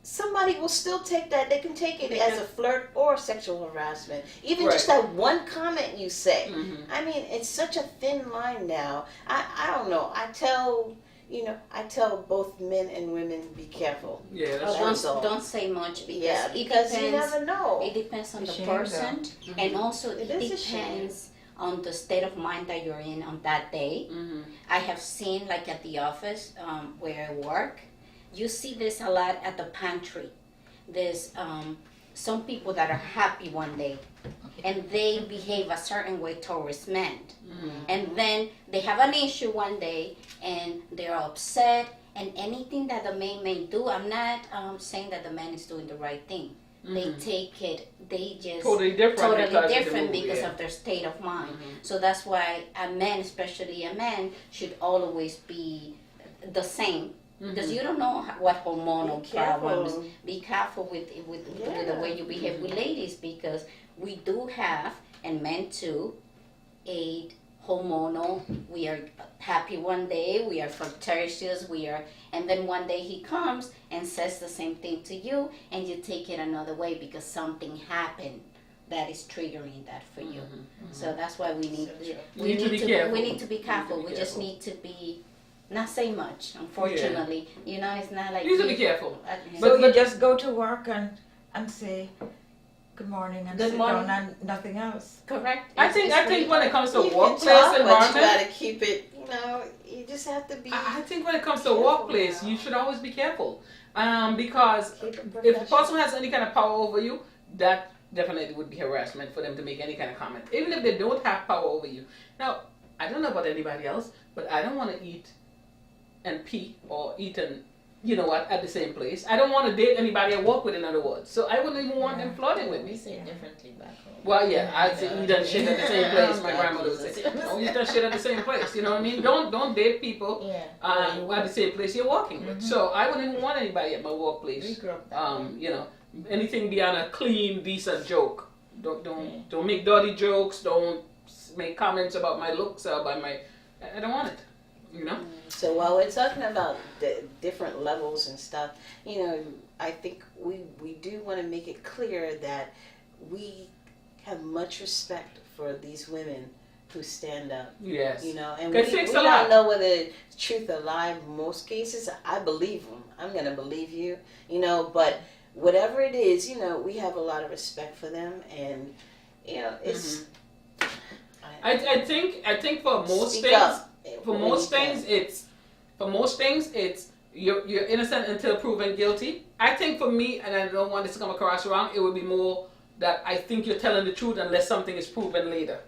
Speaker 2: Somebody will still take that. They can take it as a flirt or sexual harassment. Even just that one comment you say. I mean, it's such a thin line now. I don't know. I tell both men and women, be careful.
Speaker 1: Yeah, that's true.
Speaker 4: Don't say much because
Speaker 2: because you never know.
Speaker 4: It depends on the person, and also it
Speaker 2: It is a shame.
Speaker 4: depends on the state of mind that you're in on that day. I have seen, like at the office where I work, you see this a lot at the pantry. There's some people that are happy one day and they behave a certain way towards men. And then they have an issue one day and they're upset, and anything that the man may do, I'm not saying that the man is doing the right thing, they take it, they just
Speaker 1: Totally different.
Speaker 4: totally
Speaker 1: because of the
Speaker 4: different
Speaker 1: movie,
Speaker 4: because
Speaker 1: yeah.
Speaker 4: of their state of mind. So that's why a man, especially a man, should always be the same. Because you don't know what hormonal
Speaker 2: Be careful.
Speaker 4: problems. Be careful with the way you behave with ladies, because we do have, and men too, a hormonal. We are happy one day, we are flirtatious, and then one day he comes and says the same thing to you, and you take it another way because something happened that is triggering that for you. So that's why we need
Speaker 1: to be careful.
Speaker 4: We need to be careful.
Speaker 1: be
Speaker 4: We just
Speaker 1: careful.
Speaker 4: need to be not say much. Unfortunately, you know, it's not like
Speaker 1: You need to be careful.
Speaker 3: So you just go to work and say good morning and
Speaker 4: Good
Speaker 3: sit
Speaker 4: morning.
Speaker 3: down and nothing else.
Speaker 4: correct.
Speaker 1: I think when it comes to
Speaker 2: You can
Speaker 1: workplace
Speaker 2: talk, but you
Speaker 1: environment,
Speaker 2: gotta keep it. You know, you just have to be.
Speaker 1: I think when it comes to
Speaker 2: Careful
Speaker 1: workplace,
Speaker 2: now.
Speaker 1: you should always be careful. Because
Speaker 2: Keep it
Speaker 1: if the
Speaker 2: professional.
Speaker 1: person has any kind of power over you, that definitely would be harassment for them to make any kind of comment, even if they don't have power over you. Now, I don't know about anybody else, but I don't want to eat and pee or eat and you know what at the same place. I don't want to date anybody I work with, in other words. So I wouldn't even want them flirting with
Speaker 5: We
Speaker 1: me.
Speaker 5: say it differently back home.
Speaker 1: Well, yeah, I'd say eat and shit at the same place. My
Speaker 5: Yeah.
Speaker 1: grandmother would say, "Don't eat and shit at the same place." You know what I mean? Don't date people
Speaker 5: Yeah.
Speaker 1: at the same place you're working with. So I wouldn't even want anybody at my
Speaker 5: We
Speaker 1: workplace.
Speaker 5: grew up that way.
Speaker 1: You know, anything beyond a clean, decent joke. Don't make dirty jokes. Don't make comments about my looks or about my. I don't want it. You know.
Speaker 2: So while we're talking about the different levels and stuff, you know, I think we do want to make it clear that we have much respect for these women who stand up.
Speaker 1: Yes.
Speaker 2: You know, and
Speaker 1: It
Speaker 2: we
Speaker 1: takes a
Speaker 2: don't
Speaker 1: lot.
Speaker 2: know whether it's truth or lie. In most cases, I believe them. I'm gonna believe you. You know, but whatever it is, you know, we have a lot of respect for them, and you know, it's.
Speaker 1: I think for most
Speaker 2: Speak
Speaker 1: things.
Speaker 2: up
Speaker 1: For
Speaker 2: when
Speaker 1: most
Speaker 2: you can.
Speaker 1: things, it's you're innocent until proven guilty. I think for me, and I don't want this to come across wrong, it would be more that I think you're telling the truth unless something is proven later,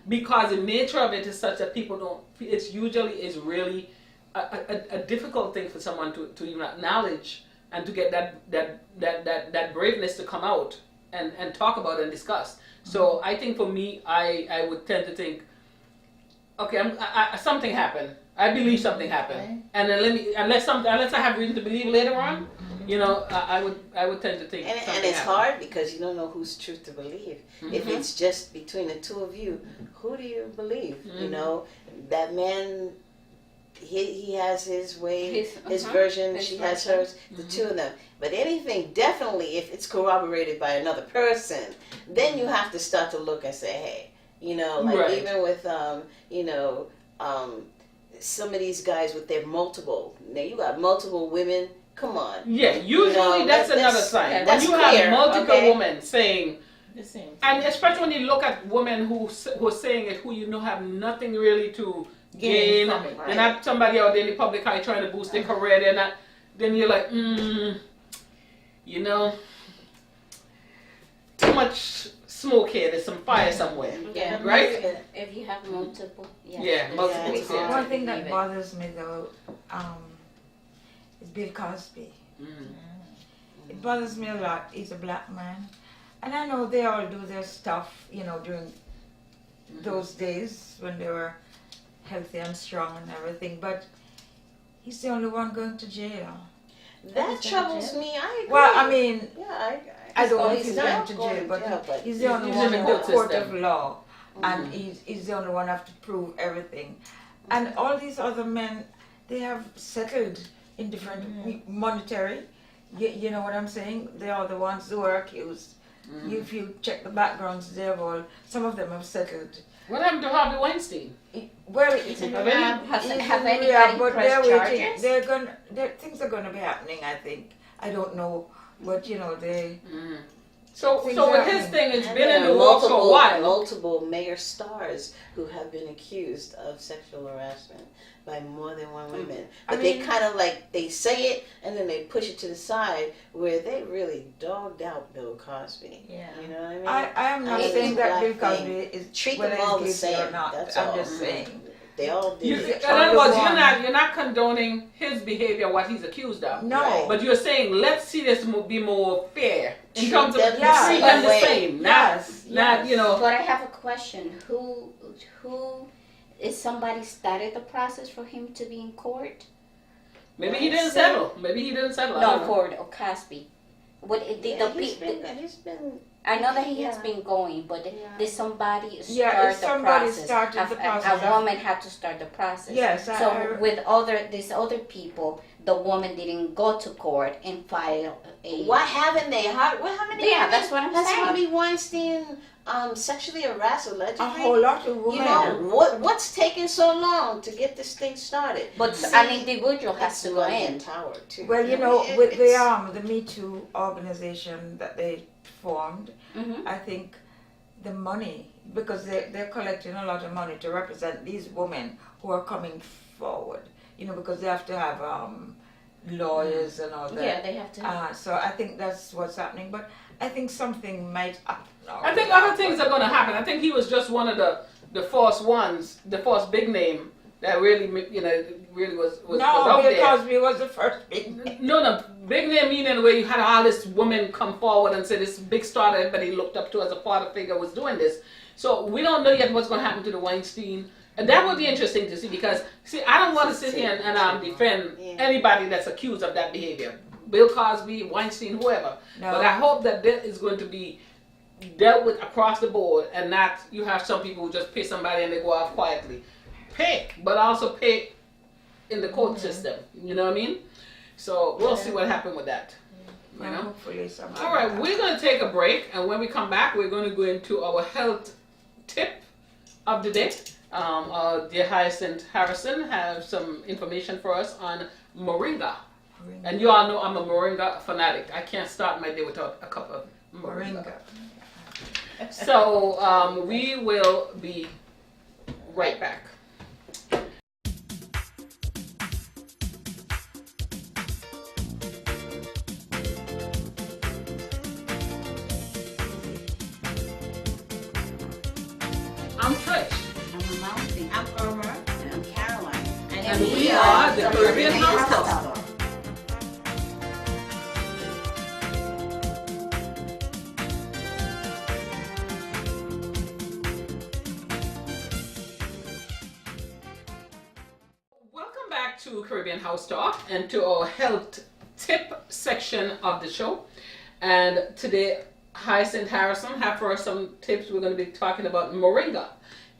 Speaker 1: because the nature of it is such that people don't. It's usually is really a difficult thing for someone to even acknowledge and to get that braveness to come out and talk about and discuss. So I think for me, I would tend to think, okay, something happened. I believe something happened,
Speaker 5: Okay.
Speaker 1: and then unless I have reason to believe later on, you know, I would tend to think.
Speaker 2: And
Speaker 1: something
Speaker 2: it's
Speaker 1: happened.
Speaker 2: hard because you don't know whose truth to believe. If it's just between the two of you, who do you believe? You know, that man, he has his way, his version,
Speaker 4: his
Speaker 2: she has
Speaker 4: version.
Speaker 2: hers, the two of them. But anything, definitely, if it's corroborated by another person, then you have to start to look and say, hey, you know, like
Speaker 1: Right.
Speaker 2: even with, you know, some of these guys with their multiple, now you got multiple women, come on.
Speaker 1: Yeah, usually
Speaker 2: know,
Speaker 1: that's
Speaker 2: that's-
Speaker 1: another sign. When
Speaker 2: that's
Speaker 1: you
Speaker 2: clear,
Speaker 1: have multiple
Speaker 2: okay?
Speaker 1: women saying,
Speaker 5: The same.
Speaker 1: and especially when you look at women who are saying it, who you know have nothing really to gain.
Speaker 5: from it,
Speaker 1: They're not somebody out there in the public eye trying to boost their career. They're not. Then you're like, you know, too much smoke here. There's some fire somewhere.
Speaker 4: Yeah.
Speaker 1: Right?
Speaker 4: If you have multiple, yes.
Speaker 1: Yeah, multiple.
Speaker 2: Yeah,
Speaker 1: Yeah.
Speaker 3: One thing
Speaker 4: Leave
Speaker 3: that
Speaker 4: it.
Speaker 3: bothers me though is Bill Cosby. It bothers me a lot. He's a black man. And I know they all do their stuff, you know, during those days when they were healthy and strong and everything, but he's the only one going to jail.
Speaker 2: That troubles me. I agree.
Speaker 3: Well, I mean,
Speaker 2: yeah,
Speaker 3: I don't know if
Speaker 2: he's
Speaker 3: he's
Speaker 2: not
Speaker 3: going to
Speaker 2: going
Speaker 3: jail,
Speaker 2: to
Speaker 3: but
Speaker 2: jail, but
Speaker 3: he's the only
Speaker 1: he's
Speaker 3: one
Speaker 1: in the
Speaker 3: in
Speaker 1: court
Speaker 3: the court
Speaker 1: system.
Speaker 3: of law, and he's the only one have to prove everything. And all these other men, they have settled in different monetary. You know what I'm saying? They are the ones who are accused. If you check the backgrounds, they've all. Some of them have settled.
Speaker 1: What happened to Harvey Weinstein?
Speaker 3: Well,
Speaker 4: Is it
Speaker 1: Have any-
Speaker 4: have
Speaker 3: He's in
Speaker 4: anybody
Speaker 3: rehab, but
Speaker 4: pressed
Speaker 3: they're waiting.
Speaker 4: charges?
Speaker 3: They're gonna. Things are gonna be happening. I think. I don't know, but you know they.
Speaker 1: So with his thing, it's
Speaker 2: And
Speaker 1: been in
Speaker 2: there
Speaker 1: the
Speaker 2: are
Speaker 1: works for a while.
Speaker 2: multiple mayor stars who have been accused of sexual harassment by more than one woman.
Speaker 3: I
Speaker 2: But they
Speaker 3: mean-
Speaker 2: kind of like, they say it and then they push it to the side where they really dogged out Bill Cosby.
Speaker 5: Yeah.
Speaker 2: You know what I mean?
Speaker 3: I am not
Speaker 2: I mean,
Speaker 3: saying that Bill
Speaker 2: black
Speaker 3: Cosby
Speaker 2: thing.
Speaker 3: is
Speaker 2: Treat
Speaker 3: whether
Speaker 2: them all
Speaker 3: he's
Speaker 2: the
Speaker 3: guilty or
Speaker 2: same.
Speaker 3: not.
Speaker 2: That's
Speaker 3: I'm
Speaker 2: all.
Speaker 3: just saying
Speaker 2: They all did
Speaker 1: In
Speaker 2: it.
Speaker 1: other words,
Speaker 3: one.
Speaker 1: you're not condoning his behavior, what he's accused of.
Speaker 3: No.
Speaker 2: Right.
Speaker 1: But you're saying let's see this be more fair in
Speaker 2: Treat
Speaker 1: terms of
Speaker 2: them
Speaker 3: the
Speaker 1: treat
Speaker 3: same
Speaker 1: them the
Speaker 2: way.
Speaker 1: same,
Speaker 3: Yes,
Speaker 1: not
Speaker 3: yes.
Speaker 1: you know.
Speaker 4: But I have a question. Who is somebody started the process for him to be in court?
Speaker 1: Maybe he didn't settle. Maybe he didn't settle. I
Speaker 4: No,
Speaker 1: don't know.
Speaker 4: for Cosby. What it did
Speaker 2: Yeah,
Speaker 4: the
Speaker 2: he's
Speaker 4: people?
Speaker 2: been.
Speaker 4: I know that he has
Speaker 2: Yeah.
Speaker 4: been going, but
Speaker 2: Yeah.
Speaker 4: did somebody start
Speaker 3: Yeah, if
Speaker 4: the
Speaker 3: somebody
Speaker 4: process?
Speaker 3: started the process.
Speaker 4: A woman had to start the process.
Speaker 3: Yes,
Speaker 4: So with these other people, the woman didn't go to court and file a.
Speaker 2: Why haven't they? How many?
Speaker 4: Yeah, that's what I'm
Speaker 2: Has
Speaker 4: saying.
Speaker 2: Harvey Weinstein sexually harassed allegedly?
Speaker 3: A whole lot of
Speaker 2: You
Speaker 3: women.
Speaker 2: know what's taking so long to get this thing started?
Speaker 4: But
Speaker 2: See,
Speaker 4: an individual has
Speaker 2: That's
Speaker 4: to go
Speaker 2: money
Speaker 4: in.
Speaker 2: and power too.
Speaker 3: Well, you
Speaker 2: I
Speaker 3: know,
Speaker 2: mean,
Speaker 3: with
Speaker 2: it's-
Speaker 3: the Me Too organization that they formed,
Speaker 4: Mhm.
Speaker 3: I think the money, because they're collecting a lot of money to represent these women who are coming forward, you know, because they have to have lawyers and all that.
Speaker 4: Yeah, they have to.
Speaker 3: So I think that's what's happening, but I think something might happen.
Speaker 1: I think other things are going to happen. I think he was just one of the first ones, the first big name that really, really was
Speaker 3: No,
Speaker 1: out
Speaker 3: Bill
Speaker 1: there.
Speaker 3: Cosby was the first big.
Speaker 1: No, big name meaning where you had all this women come forward and say this big star that everybody looked up to as a father figure was doing this. So we don't know yet what's going to happen to the Weinstein. And that would be interesting to see because, see, I don't want to sit here and defend anybody that's accused of that behavior. Bill Cosby, Weinstein, whoever.
Speaker 3: No.
Speaker 1: But I hope that that is going to be dealt with across the board and not you have some people who just pay somebody and they go off quietly. Pay, but also pay in the court system. You know what I mean? So we'll see what happens with that. You know?
Speaker 3: Hopefully something.
Speaker 1: All right, we're going to take a break, and when we come back, we're going to go into our health tip of the day. Dear Hyacinth Harrison has some information for us on moringa. And you all know I'm a moringa fanatic. I can't start my day without a cup of moringa. So we will be right back. I'm Trish.
Speaker 4: I'm a mountain.
Speaker 5: I'm Irma.
Speaker 2: And I'm Caroline.
Speaker 1: And we are the Caribbean House Talk. Welcome back to Caribbean House Talk and to our health tip section of the show. And today, Hyacinth Harrison have for us some tips. We're going to be talking about moringa.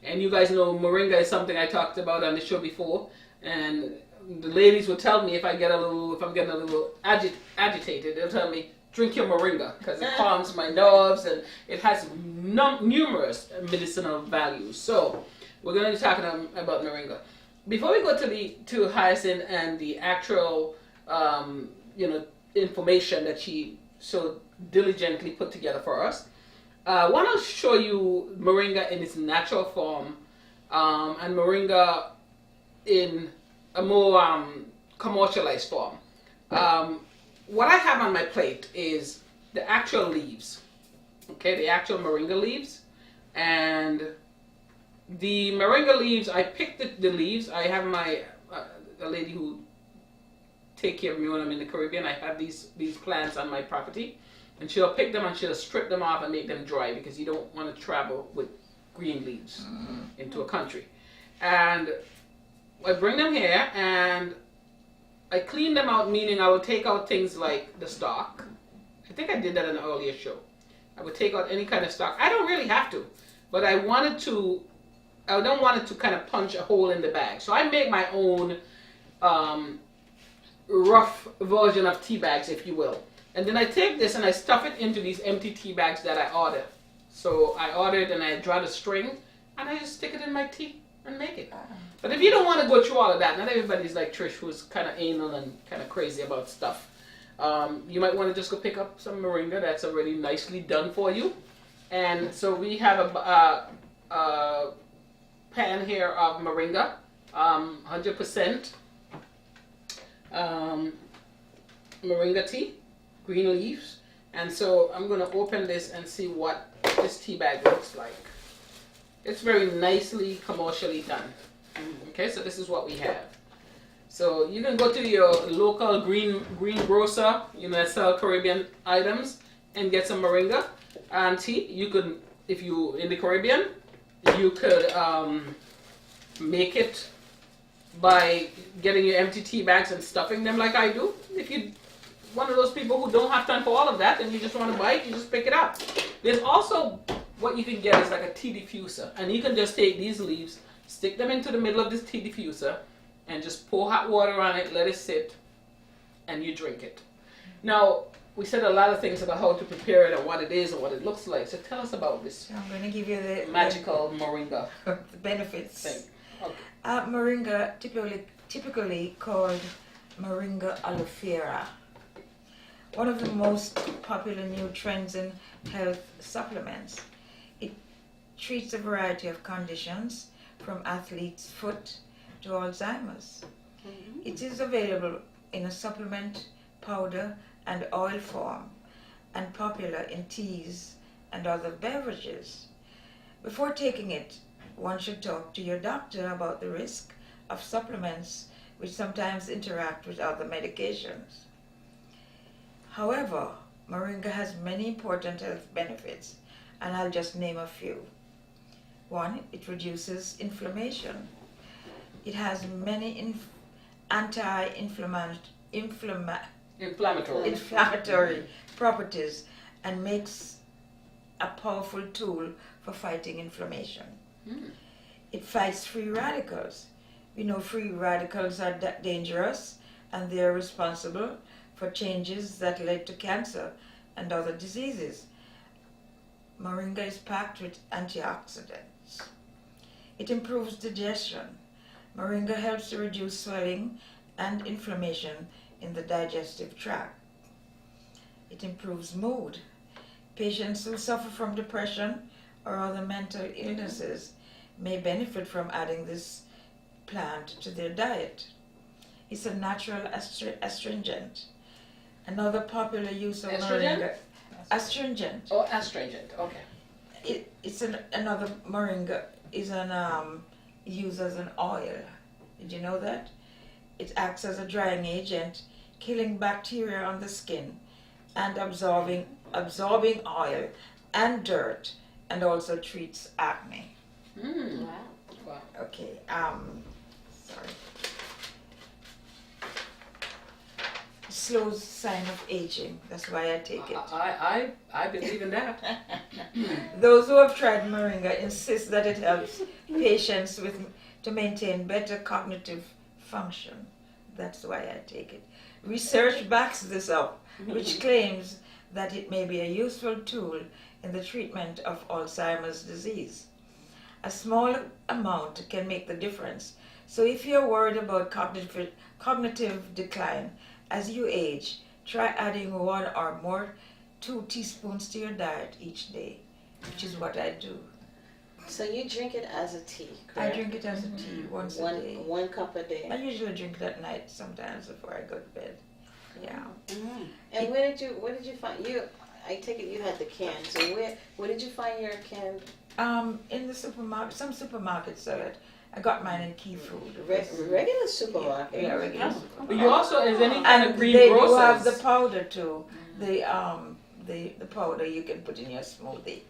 Speaker 1: And you guys know moringa is something I talked about on the show before. And the ladies will tell me if I'm getting a little agitated, they'll tell me, drink your moringa because it calms my nerves and it has numerous medicinal values. So we're going to be talking about moringa. Before we go to Hyacinth and the actual information that she so diligently put together for us, I want to show you moringa in its natural form and moringa in a more commercialized form. What I have on my plate is the actual leaves, okay, the actual moringa leaves. And the moringa leaves, I picked the leaves. I have my a lady who take care of me when I'm in the Caribbean. I have these plants on my property, and she'll pick them and she'll strip them off and make them dry because you don't want to travel with green leaves into a country. And I bring them here and I clean them out, meaning I will take out things like the stalk. I think I did that in an earlier show. I would take out any kind of stalk. I don't really have to, but I don't want it to kind of punch a hole in the bag. So I make my own rough version of tea bags, if you will. And then I take this and I stuff it into these empty tea bags that I order. So I order it and I draw the string and I just stick it in my tea and make it. But if you don't want to go through all of that, not everybody's like Trish, who's kind of anal and kind of crazy about stuff. You might want to just go pick up some moringa that's already nicely done for you. And so we have a pan here of moringa, 100% moringa tea, green leaves. And so I'm going to open this and see what this tea bag looks like. It's very nicely commercially done. Okay, so this is what we have. So you can go to your local greengrocer, that sell Caribbean items, and get some moringa and tea. You could, if you in the Caribbean, you could make it by getting your empty tea bags and stuffing them like I do. If you one of those people who don't have time for all of that and you just want to buy it, you just pick it up. There's also what you can get is like a tea diffuser, and you can just take these leaves, stick them into the middle of this tea diffuser, and just pour hot water on it, let it sit, and you drink it. Now, we said a lot of things about how to prepare it and what it is and what it looks like. So tell us about this
Speaker 3: So I'm going to give you the
Speaker 1: magical moringa
Speaker 3: the benefits.
Speaker 1: thing. Okay.
Speaker 3: Moringa, typically called Moringa aloe. One of the most popular new trends in health supplements. It treats a variety of conditions, from athlete's foot to Alzheimer's. It is available in a supplement, powder, and oil form, and popular in teas and other beverages. Before taking it, one should talk to your doctor about the risk of supplements which sometimes interact with other medications. However, moringa has many important health benefits, and I'll just name a few. One, it reduces inflammation. It has many inflammatory properties and makes a powerful tool for fighting inflammation. It fights free radicals. We know free radicals are dangerous, and they are responsible for changes that led to cancer and other diseases. Moringa is packed with antioxidants. It improves digestion. Moringa helps to reduce swelling and inflammation in the digestive tract. It improves mood. Patients who suffer from depression or other mental illnesses may benefit from adding this plant to their diet. It's a natural astringent. Another popular use of moringa. Astringent.
Speaker 1: Oh, astringent. Okay.
Speaker 3: Another moringa is used as an oil. Did you know that? It acts as a drying agent, killing bacteria on the skin and absorbing oil and dirt, and also treats acne.
Speaker 4: Wow.
Speaker 3: Okay. Sorry. Slow sign of aging. That's why I take it.
Speaker 1: I believe in that.
Speaker 3: Those who have tried moringa insist that it helps patients to maintain better cognitive function. That's why I take it. Research backs this up, which claims that it may be a useful tool in the treatment of Alzheimer's disease. A small amount can make the difference. So if you're worried about cognitive decline as you age, try adding 1 or more 2 teaspoons to your diet each day, which is what I do.
Speaker 2: So you drink it as a tea,
Speaker 3: I
Speaker 2: correct?
Speaker 3: drink it as a tea once a day.
Speaker 2: One cup a
Speaker 3: I
Speaker 2: day.
Speaker 3: usually drink it at night sometimes before I go to bed. Yeah.
Speaker 2: And where did you find I take it you had the can. So where did you find your can?
Speaker 3: In the supermarket, some supermarkets sell it. I got mine in Key Food.
Speaker 2: Regular supermarket.
Speaker 3: Yeah, regular
Speaker 1: But
Speaker 3: supermarket.
Speaker 1: you also, is any kind of
Speaker 3: And
Speaker 1: green
Speaker 3: they
Speaker 1: grocers.
Speaker 3: do have the powder too. The powder you can put in your smoothie.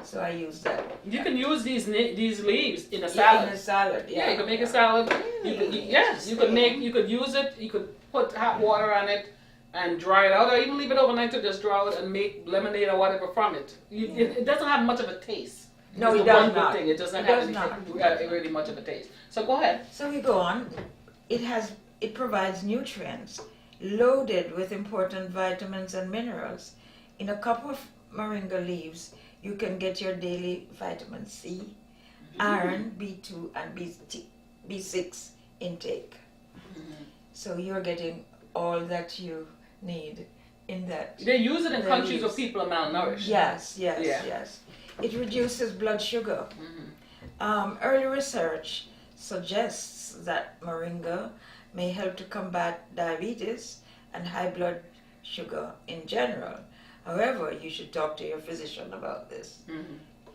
Speaker 3: So I use that.
Speaker 1: You can use these leaves in a
Speaker 3: Yeah,
Speaker 1: salad.
Speaker 3: in a salad.
Speaker 1: Yeah, you can make a salad. Yes, you could use it. You could put hot water on it and dry it out, or even leave it overnight to just draw it and make lemonade or whatever from it. It doesn't have much of a taste.
Speaker 3: No,
Speaker 1: It's
Speaker 3: it
Speaker 1: the
Speaker 3: does
Speaker 1: one good
Speaker 3: not.
Speaker 1: thing. It doesn't
Speaker 3: It
Speaker 1: have
Speaker 3: does
Speaker 1: really much of a taste. So go ahead.
Speaker 3: So we go on. It provides nutrients loaded with important vitamins and minerals. In a cup of moringa leaves, you can get your daily vitamin C, iron, B2, and B6 intake. So you're getting all that you need in that.
Speaker 1: They use it in
Speaker 3: The
Speaker 1: countries where
Speaker 3: leaves.
Speaker 1: people are malnourished.
Speaker 3: Yes.
Speaker 1: Yeah.
Speaker 3: It reduces blood sugar. Early research suggests that moringa may help to combat diabetes and high blood sugar in general. However, you should talk to your physician about this.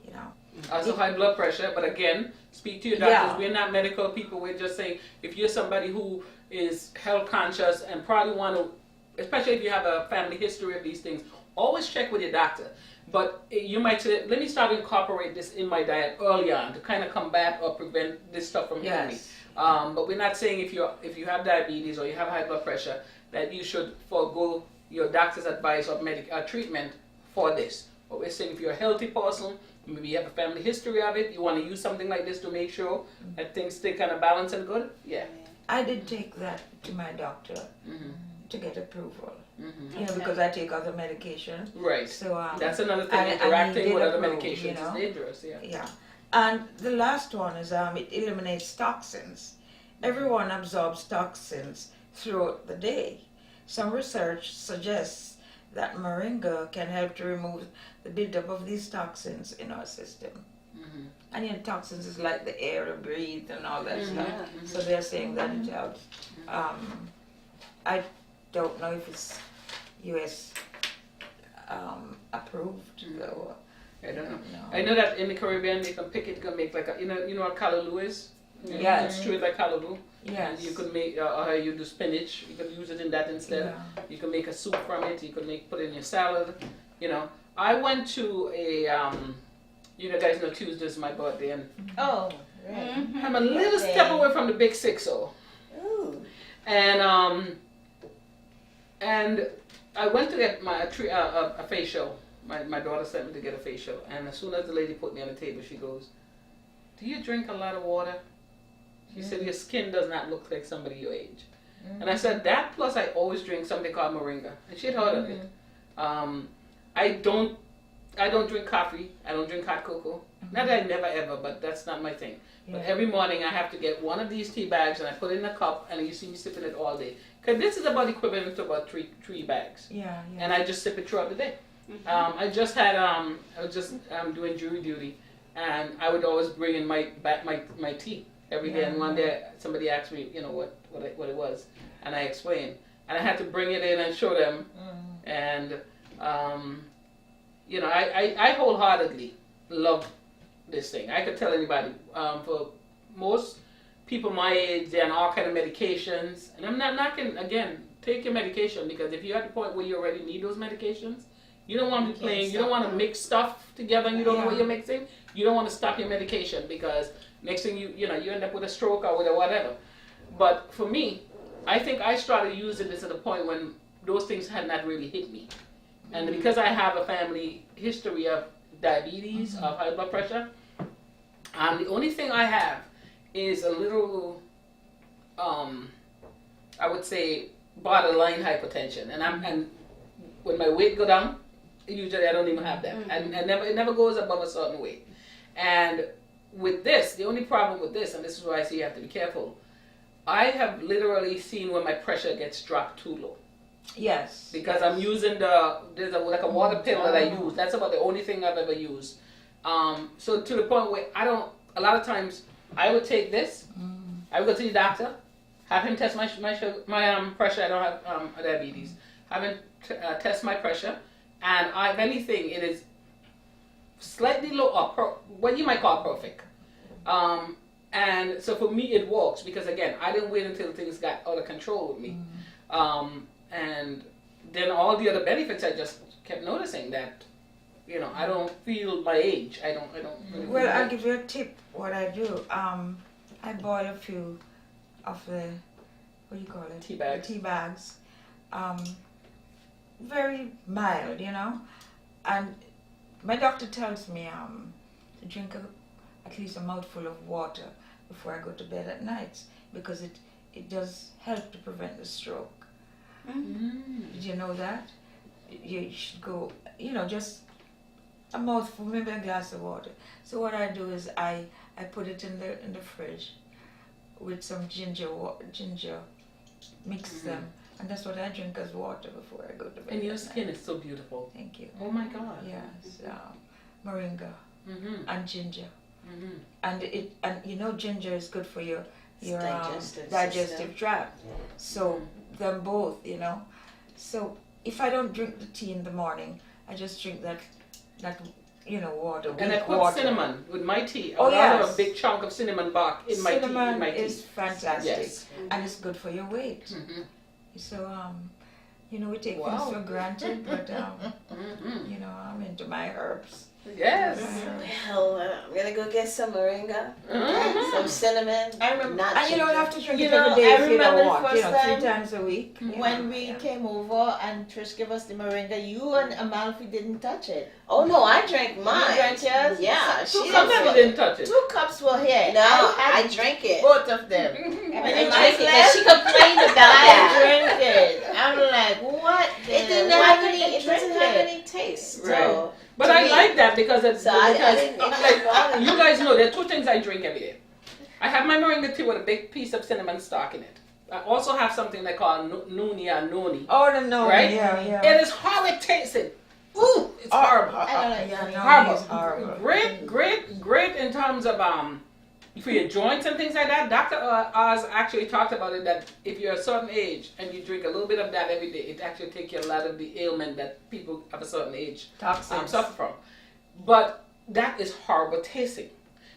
Speaker 3: you know.
Speaker 1: Also high blood pressure, but again, speak to your doctors.
Speaker 3: Yeah.
Speaker 1: We're not medical people. We're just saying if you're somebody who is health conscious and probably want to, especially if you have a family history of these things, always check with your doctor. But you might say, let me start to incorporate this in my diet early on to kind of combat or prevent this stuff from hitting me.
Speaker 3: Yes.
Speaker 1: But we're not saying if you have diabetes or you have high blood pressure that you should forego your doctor's advice or treatment for this. But we're saying if you're a healthy person, maybe you have a family history of it, you want to use something like this to make sure that things stay kind of balanced and good, yeah.
Speaker 3: I did take that to my doctor
Speaker 1: Mm-hmm.
Speaker 3: to get approval.
Speaker 1: Mm-hmm.
Speaker 3: You know, because I take other medication.
Speaker 1: Right.
Speaker 3: So
Speaker 1: That's another thing.
Speaker 3: I
Speaker 1: Interacting
Speaker 3: did
Speaker 1: with other
Speaker 3: approve,
Speaker 1: medications
Speaker 3: you know.
Speaker 1: is dangerous, yeah.
Speaker 3: Yeah. And the last one is it eliminates toxins. Everyone absorbs toxins throughout the day. Some research suggests that moringa can help to remove the buildup of these toxins in our system.
Speaker 1: Mm-hmm.
Speaker 3: And toxins is like the air to breathe and all that stuff.
Speaker 1: Mhm.
Speaker 3: So they're saying that it helps. I don't know if it's U.S. Approved though.
Speaker 1: I don't know.
Speaker 3: No.
Speaker 1: I know that in the Caribbean they can pick it, can make like a, you know what callaloo is? You
Speaker 3: Yes.
Speaker 1: can stew it like callaloo.
Speaker 3: Yes.
Speaker 1: And you could make, or you do spinach, you could use it in that instead.
Speaker 3: Yeah.
Speaker 1: You can make a soup from it, you could put it in your salad, you know. I went to a, you know guys know Tuesday is my birthday and
Speaker 5: Oh, right.
Speaker 4: Mm-hmm.
Speaker 1: I'm a little step away from the big 6-0.
Speaker 2: Ooh.
Speaker 1: And I went to get a facial. My daughter sent me to get a facial, and as soon as the lady put me on the table, she goes, "Do you drink a lot of water?" She said, "Your skin does not look like somebody your age." And I said, "That plus I always drink something called moringa," and she had heard of it. I don't drink coffee. I don't drink hot cocoa. Not that I never ever, but that's not my thing. But
Speaker 3: Yeah.
Speaker 1: every morning I have to get one of these tea bags and I put it in a cup, and you see me sipping it all day. Cause this is about equivalent to about three bags,
Speaker 3: Yeah.
Speaker 1: and I just sip it throughout the day. I just had I was just doing jury duty, and I would always bring in my tea every day. And one day somebody asked me, you know, what it was, and I explained, and I had to bring it in and show them, and you know, I wholeheartedly love this thing. I could tell anybody. For most people my age, they're on all kind of medications, and I'm not knocking. Again, take your medication, because if you're at the point where you already need those medications, you don't want to be playing. You don't want to mix stuff together and you don't know what you're mixing. You don't want to stop your medication, because next thing you end up with a stroke or with a whatever. But for me, I think I started using this at a point when those things had not really hit me. And because I have a family history of diabetes, of high blood pressure, the only thing I have is a little, I would say, borderline hypertension. And when my weight go down, usually I don't even have that. And it never goes above a certain weight. And with this, the only problem with this, and this is why I say you have to be careful, I have literally seen when my pressure gets dropped too low.
Speaker 3: Yes.
Speaker 1: Because I'm using there's a water pill that I use. That's about the only thing I've ever used. So to the point where a lot of times I would take this, I would go to the doctor, have him test my pressure. I don't have diabetes. Have him test my pressure, and if anything, it is slightly low, or what you might call perfect. And so for me, it works, because again, I didn't wait until things got out of control with me. And then all the other benefits, I just kept noticing that, you know, I don't feel my age. I don't really
Speaker 3: Well,
Speaker 1: feel
Speaker 3: I'll
Speaker 1: my
Speaker 3: give you a tip. What I do, I bought a few of the, what do you call it?
Speaker 1: Tea bags.
Speaker 3: Tea bags. Very mild, you know. And my doctor tells me to drink at least a mouthful of water before I go to bed at night, because it does help to prevent the stroke. Did you know that? You should go, you know, just a mouthful, maybe a glass of water. So what I do is I put it in the fridge with some ginger, mix them, and that's what I drink as water before I go to bed.
Speaker 1: And your
Speaker 3: at
Speaker 1: skin
Speaker 3: night.
Speaker 1: is so beautiful.
Speaker 3: Thank you.
Speaker 1: Oh my God.
Speaker 3: Yes, moringa and ginger,
Speaker 1: Mm-hmm.
Speaker 3: and you know ginger is good for your
Speaker 2: digestive
Speaker 3: digestive
Speaker 2: system.
Speaker 3: tract. So them both, you know. So if I don't drink the tea in the morning, I just drink that water.
Speaker 1: And I
Speaker 3: weak
Speaker 1: put
Speaker 3: water.
Speaker 1: cinnamon with my tea.
Speaker 3: Oh,
Speaker 1: I have
Speaker 3: yes.
Speaker 1: a big chunk of cinnamon bark in my tea.
Speaker 3: Cinnamon
Speaker 1: In my tea.
Speaker 3: is fantastic,
Speaker 1: Yes.
Speaker 3: and it's good for your weight.
Speaker 1: Mhm.
Speaker 3: So we take
Speaker 1: Wow.
Speaker 3: things for granted, but
Speaker 1: Mhm.
Speaker 3: I'm into my herbs.
Speaker 1: Yes.
Speaker 2: Well, I'm gonna go get some moringa,
Speaker 1: Mhm.
Speaker 2: some cinnamon.
Speaker 5: I remember-
Speaker 2: not
Speaker 3: And you don't
Speaker 2: ginger.
Speaker 3: have to drink
Speaker 5: You
Speaker 3: it every
Speaker 5: know,
Speaker 3: day
Speaker 5: I
Speaker 3: if you
Speaker 5: remember
Speaker 3: don't
Speaker 5: the
Speaker 3: want.
Speaker 5: first
Speaker 3: 3
Speaker 5: time
Speaker 3: times a week.
Speaker 5: When we came over and Trish gave us the moringa, you and Amalfi didn't touch it.
Speaker 2: Oh no, I drank mine.
Speaker 5: You drank yours?
Speaker 2: Yeah,
Speaker 5: So
Speaker 2: she
Speaker 1: Sometimes
Speaker 2: didn't.
Speaker 1: you didn't touch it.
Speaker 5: 2 cups were here.
Speaker 2: No,
Speaker 5: I
Speaker 2: I
Speaker 5: had
Speaker 2: drank it.
Speaker 5: both of them.
Speaker 1: Mhm.
Speaker 5: When
Speaker 2: I
Speaker 5: you
Speaker 2: drank it. And
Speaker 5: left,
Speaker 2: she complained about
Speaker 5: I
Speaker 2: that.
Speaker 5: drank it. I'm like, what?
Speaker 2: It didn't
Speaker 5: Why
Speaker 2: have
Speaker 5: did
Speaker 2: any.
Speaker 5: you
Speaker 2: It
Speaker 5: drink
Speaker 2: doesn't have
Speaker 5: it?
Speaker 2: any taste.
Speaker 1: Right.
Speaker 2: So,
Speaker 1: But
Speaker 2: to
Speaker 1: I
Speaker 2: me-
Speaker 1: like that because it's
Speaker 2: So I
Speaker 1: because,
Speaker 2: didn't- it
Speaker 1: like
Speaker 2: didn't bother me.
Speaker 1: you guys know there are 2 things I drink every day. I have my moringa tea with a big piece of cinnamon stalk in it. I also have something they call noni or noni.
Speaker 3: Oh, no,
Speaker 1: Right?
Speaker 3: yeah.
Speaker 1: It is horrible tasting. Ooh, it's horrible.
Speaker 5: I don't like
Speaker 3: yeah,
Speaker 5: noni.
Speaker 3: no,
Speaker 1: Horrible.
Speaker 3: it's horrible.
Speaker 1: Great in terms of for your joints and things like that. Dr. Oz actually talked about it that if you're a certain age and you drink a little bit of that every day, it actually takes you a lot of the ailment that people of a certain age
Speaker 3: Toxins.
Speaker 1: suffer from. But that is horrible tasting.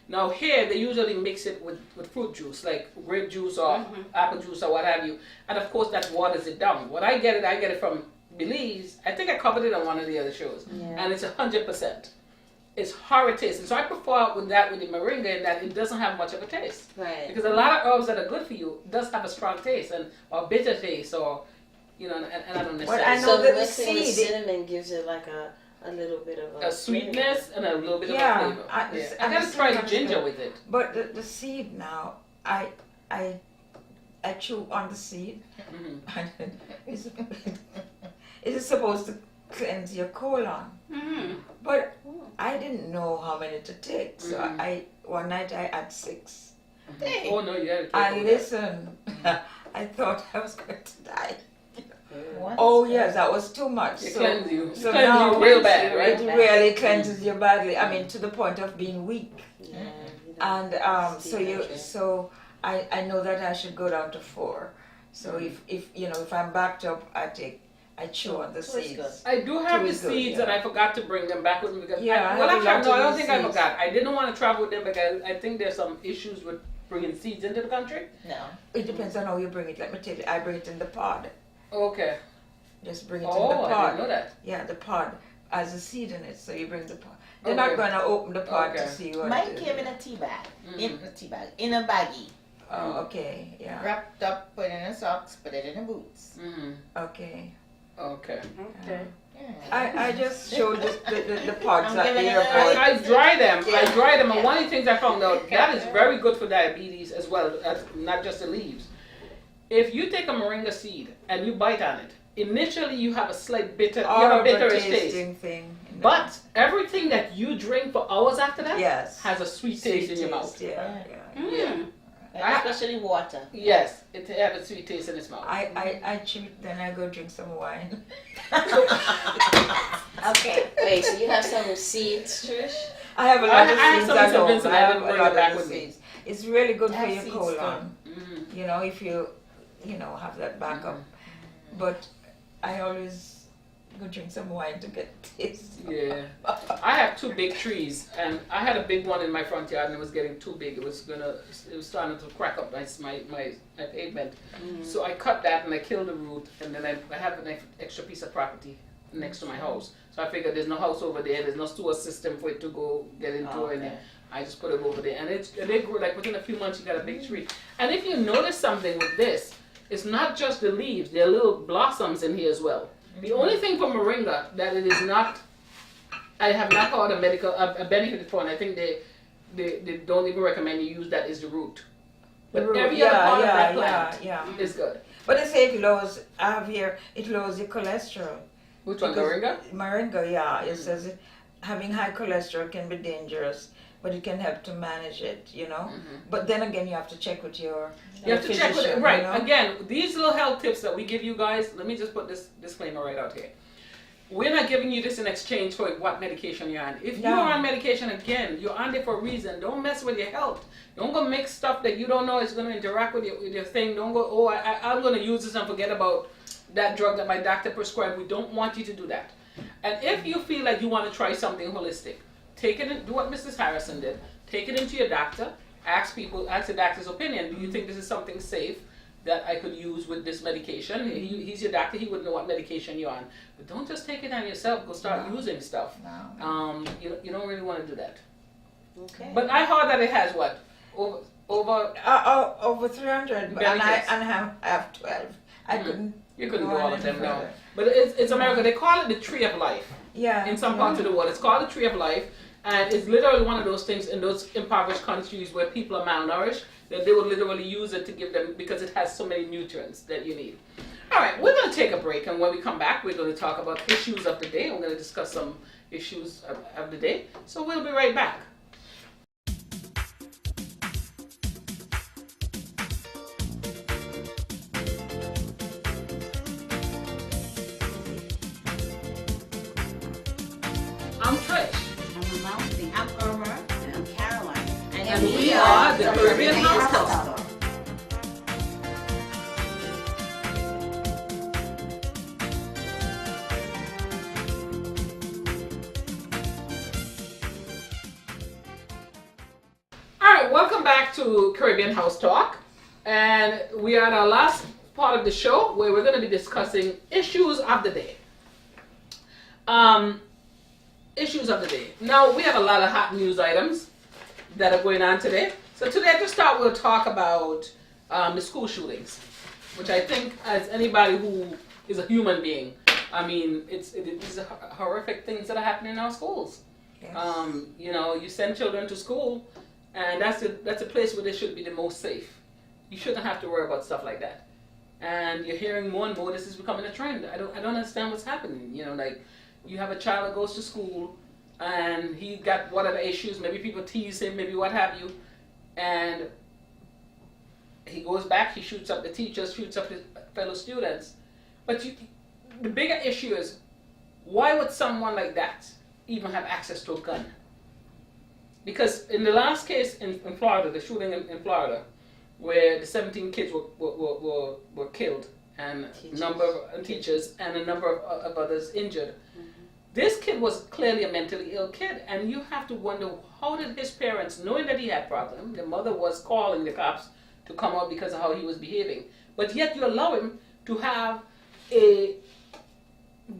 Speaker 1: Now here they usually mix it with fruit juice, like grape juice or apple juice or what have you, and of course that waters it down. I get it from Belize. I think I covered it on one of the other shows, and it's 100%. It's horrid tasting. So I prefer with the moringa in that it doesn't have much of a taste.
Speaker 2: Right.
Speaker 1: Because a lot of herbs that are good for you does have a strong taste or bitter taste or and I don't necessarily.
Speaker 3: I know
Speaker 2: So
Speaker 3: that the
Speaker 2: mixing with
Speaker 3: seed-
Speaker 2: cinnamon gives it like a little bit of
Speaker 1: a sweetness and a little bit
Speaker 3: Yeah,
Speaker 1: of a flavor.
Speaker 3: I-
Speaker 1: I
Speaker 3: and
Speaker 1: gotta
Speaker 3: the
Speaker 1: try the
Speaker 3: cinnamon
Speaker 1: ginger
Speaker 3: too.
Speaker 1: with it.
Speaker 3: But the seed now, I chew on the seed.
Speaker 1: Mhm.
Speaker 3: It is supposed to cleanse your colon.
Speaker 4: Mhm.
Speaker 3: But I didn't know how many to take, so
Speaker 1: Mhm.
Speaker 3: one night I had 6.
Speaker 5: Hey.
Speaker 1: Oh no, you gotta
Speaker 3: And
Speaker 1: take
Speaker 3: listen, I thought I was going to die.
Speaker 5: What?
Speaker 3: Oh yes, that was too much.
Speaker 1: It
Speaker 3: So,
Speaker 1: cleanses you.
Speaker 3: so
Speaker 1: It cleanses
Speaker 3: now
Speaker 1: you real bad,
Speaker 3: it
Speaker 1: right?
Speaker 3: really cleanses you badly. I mean, to the point of being weak.
Speaker 2: Yeah, you don't
Speaker 3: And
Speaker 2: see
Speaker 3: so I know that I should go down to 4. So if I'm backed up, I chew on the
Speaker 2: So it's
Speaker 3: seeds.
Speaker 2: good.
Speaker 1: I do have
Speaker 3: Too
Speaker 1: the
Speaker 3: is good,
Speaker 1: seeds
Speaker 3: yeah.
Speaker 1: and I forgot to bring them back with me because
Speaker 3: Yeah, I
Speaker 1: well
Speaker 3: have a
Speaker 1: actually
Speaker 3: lot
Speaker 1: no, I
Speaker 3: of
Speaker 1: don't
Speaker 3: these
Speaker 1: think I
Speaker 3: seeds.
Speaker 1: forgot. I didn't want to travel with them because I think there's some issues with bringing seeds into the country.
Speaker 5: No.
Speaker 3: It depends on how you bring it. Let me tell you, I bring it in the pod.
Speaker 1: Okay.
Speaker 3: Just bring it in
Speaker 1: Oh,
Speaker 3: the
Speaker 1: I
Speaker 3: pod.
Speaker 1: didn't know that.
Speaker 3: Yeah, the pod has a seed in it, so you bring the pod. They're
Speaker 1: Okay.
Speaker 3: not going to open the pod
Speaker 1: Okay.
Speaker 3: to see what.
Speaker 5: Mine came in a tea bag. In a baggie.
Speaker 3: Oh, okay, yeah,
Speaker 5: Wrapped up, put it in the socks, put it in the boots.
Speaker 1: Mm-hmm.
Speaker 3: okay.
Speaker 1: Okay.
Speaker 4: Okay.
Speaker 5: Yeah.
Speaker 3: I just showed the pods
Speaker 5: I'm
Speaker 3: at
Speaker 5: giving
Speaker 3: the
Speaker 5: it
Speaker 3: airport.
Speaker 1: I dry them. I
Speaker 2: Yeah.
Speaker 1: dry them, and one of the things I found out that is very good for diabetes as well as not just the leaves. If you take a moringa seed and you bite on it, initially you have a slight bitter, you have a bitterish taste.
Speaker 3: tasting thing.
Speaker 1: But everything that you drink for hours after that
Speaker 3: yes,
Speaker 1: has a sweet taste in your mouth.
Speaker 3: Yeah, yeah.
Speaker 4: Mm.
Speaker 5: Especially water.
Speaker 1: Yes, it has a sweet taste in its mouth.
Speaker 3: I chew it, then I go drink some wine.
Speaker 4: Okay.
Speaker 2: Wait, so you have some seeds, Trish?
Speaker 3: I have a lot
Speaker 1: I
Speaker 3: of
Speaker 1: have
Speaker 3: seeds
Speaker 1: some
Speaker 3: at home.
Speaker 1: Vincent, I
Speaker 3: have
Speaker 1: didn't
Speaker 3: a
Speaker 1: bring
Speaker 3: lot
Speaker 1: it back
Speaker 3: of
Speaker 1: with me.
Speaker 3: seeds. It's really good
Speaker 5: I
Speaker 3: for
Speaker 5: have
Speaker 3: your
Speaker 5: seeds
Speaker 3: colon.
Speaker 1: Mhm.
Speaker 3: You know, if you have that backup. But I always go drink some wine to get taste.
Speaker 1: Yeah. I have 2 big trees, and I had a big one in my front yard, and it was getting too big. It was starting to crack up my pavement. So I cut that and I killed the root, and then I have an extra piece of property next to my house. So I figured there's no house over there, there's no sewer system for it to go get into, and I just put it over there, and they grew like within a few months. You got a big tree, and if you notice something with this, it's not just the leaves; there are little blossoms in here as well. The only thing for moringa that it is not, I have not heard a benefit for, and I think they don't even recommend you use that is the root. But every other part of that plant
Speaker 3: yeah.
Speaker 1: is good.
Speaker 3: But they say it lowers. I have here. It lowers your cholesterol.
Speaker 1: Which one,
Speaker 3: Because
Speaker 1: moringa?
Speaker 3: Moringa, yeah. It says having high cholesterol can be dangerous, but it can help to manage it. But then again, you have to check with your.
Speaker 1: You have to check with it.
Speaker 3: physician,
Speaker 1: Right.
Speaker 3: you know?
Speaker 1: Again, these little health tips that we give you guys, let me just put this disclaimer right out here. We're not giving you this in exchange for what medication you're on. If
Speaker 3: No.
Speaker 1: you're on medication, again, you're on there for a reason. Don't mess with your health. Don't go make stuff that you don't know is going to interact with your thing. Don't go, oh, I'm going to use this and forget about that drug that my doctor prescribed. We don't want you to do that. And if you feel like you want to try something holistic, take it and do what Mrs. Harrison did. Take it into your doctor. Ask the doctor's opinion. Do you think this is something safe that I could use with this medication? He's your doctor. He would know what medication you're on. But don't just take it on yourself. Go start using stuff.
Speaker 3: No.
Speaker 1: You don't really want to do that.
Speaker 2: Okay.
Speaker 1: But I heard that it has what over.
Speaker 3: Over 300, and I have 12. I couldn't.
Speaker 1: You couldn't
Speaker 3: go
Speaker 1: do all
Speaker 3: on
Speaker 1: of them,
Speaker 3: any
Speaker 1: no.
Speaker 3: further.
Speaker 1: But it's America. They call it the tree of life.
Speaker 3: Yeah.
Speaker 1: In some parts of the world, it's called the tree of life, and it's literally one of those things in those impoverished countries where people are malnourished that they would literally use it to give them because it has so many nutrients that you need. All right, we're going to take a break, and when we come back, we're going to talk about issues of the day. We're going to discuss some issues of the day. So we'll be right back. I'm Trish.
Speaker 4: I'm Amalfi.
Speaker 2: I'm Irma. And I'm Caroline.
Speaker 1: And we are the Caribbean House Talk. All right, welcome back to Caribbean House Talk. And we are at our last part of the show where we're going to be discussing issues of the day. Issues of the day. Now, we have a lot of hot news items that are going on today. So today, to start, we'll talk about the school shootings, which I think, as anybody who is a human being, I mean, it's horrific things that are happening in our schools.
Speaker 3: Yes.
Speaker 1: You know, you send children to school, and that's a place where they should be the most safe. You shouldn't have to worry about stuff like that. And you're hearing more and more. This is becoming a trend. I don't understand what's happening. You know, like you have a child that goes to school, and he got whatever issues. Maybe people tease him, maybe what have you, and he goes back. He shoots up the teachers, shoots up his fellow students. But the bigger issue is, why would someone like that even have access to a gun? Because in the last case in Florida, the shooting in Florida, where the 17 kids were killed and teachers and a number of others injured, this kid was clearly a mentally ill kid, and you have to wonder, how did his parents, knowing that he had problems, the mother was calling the cops to come out because of how he was behaving, but yet you allow him to have a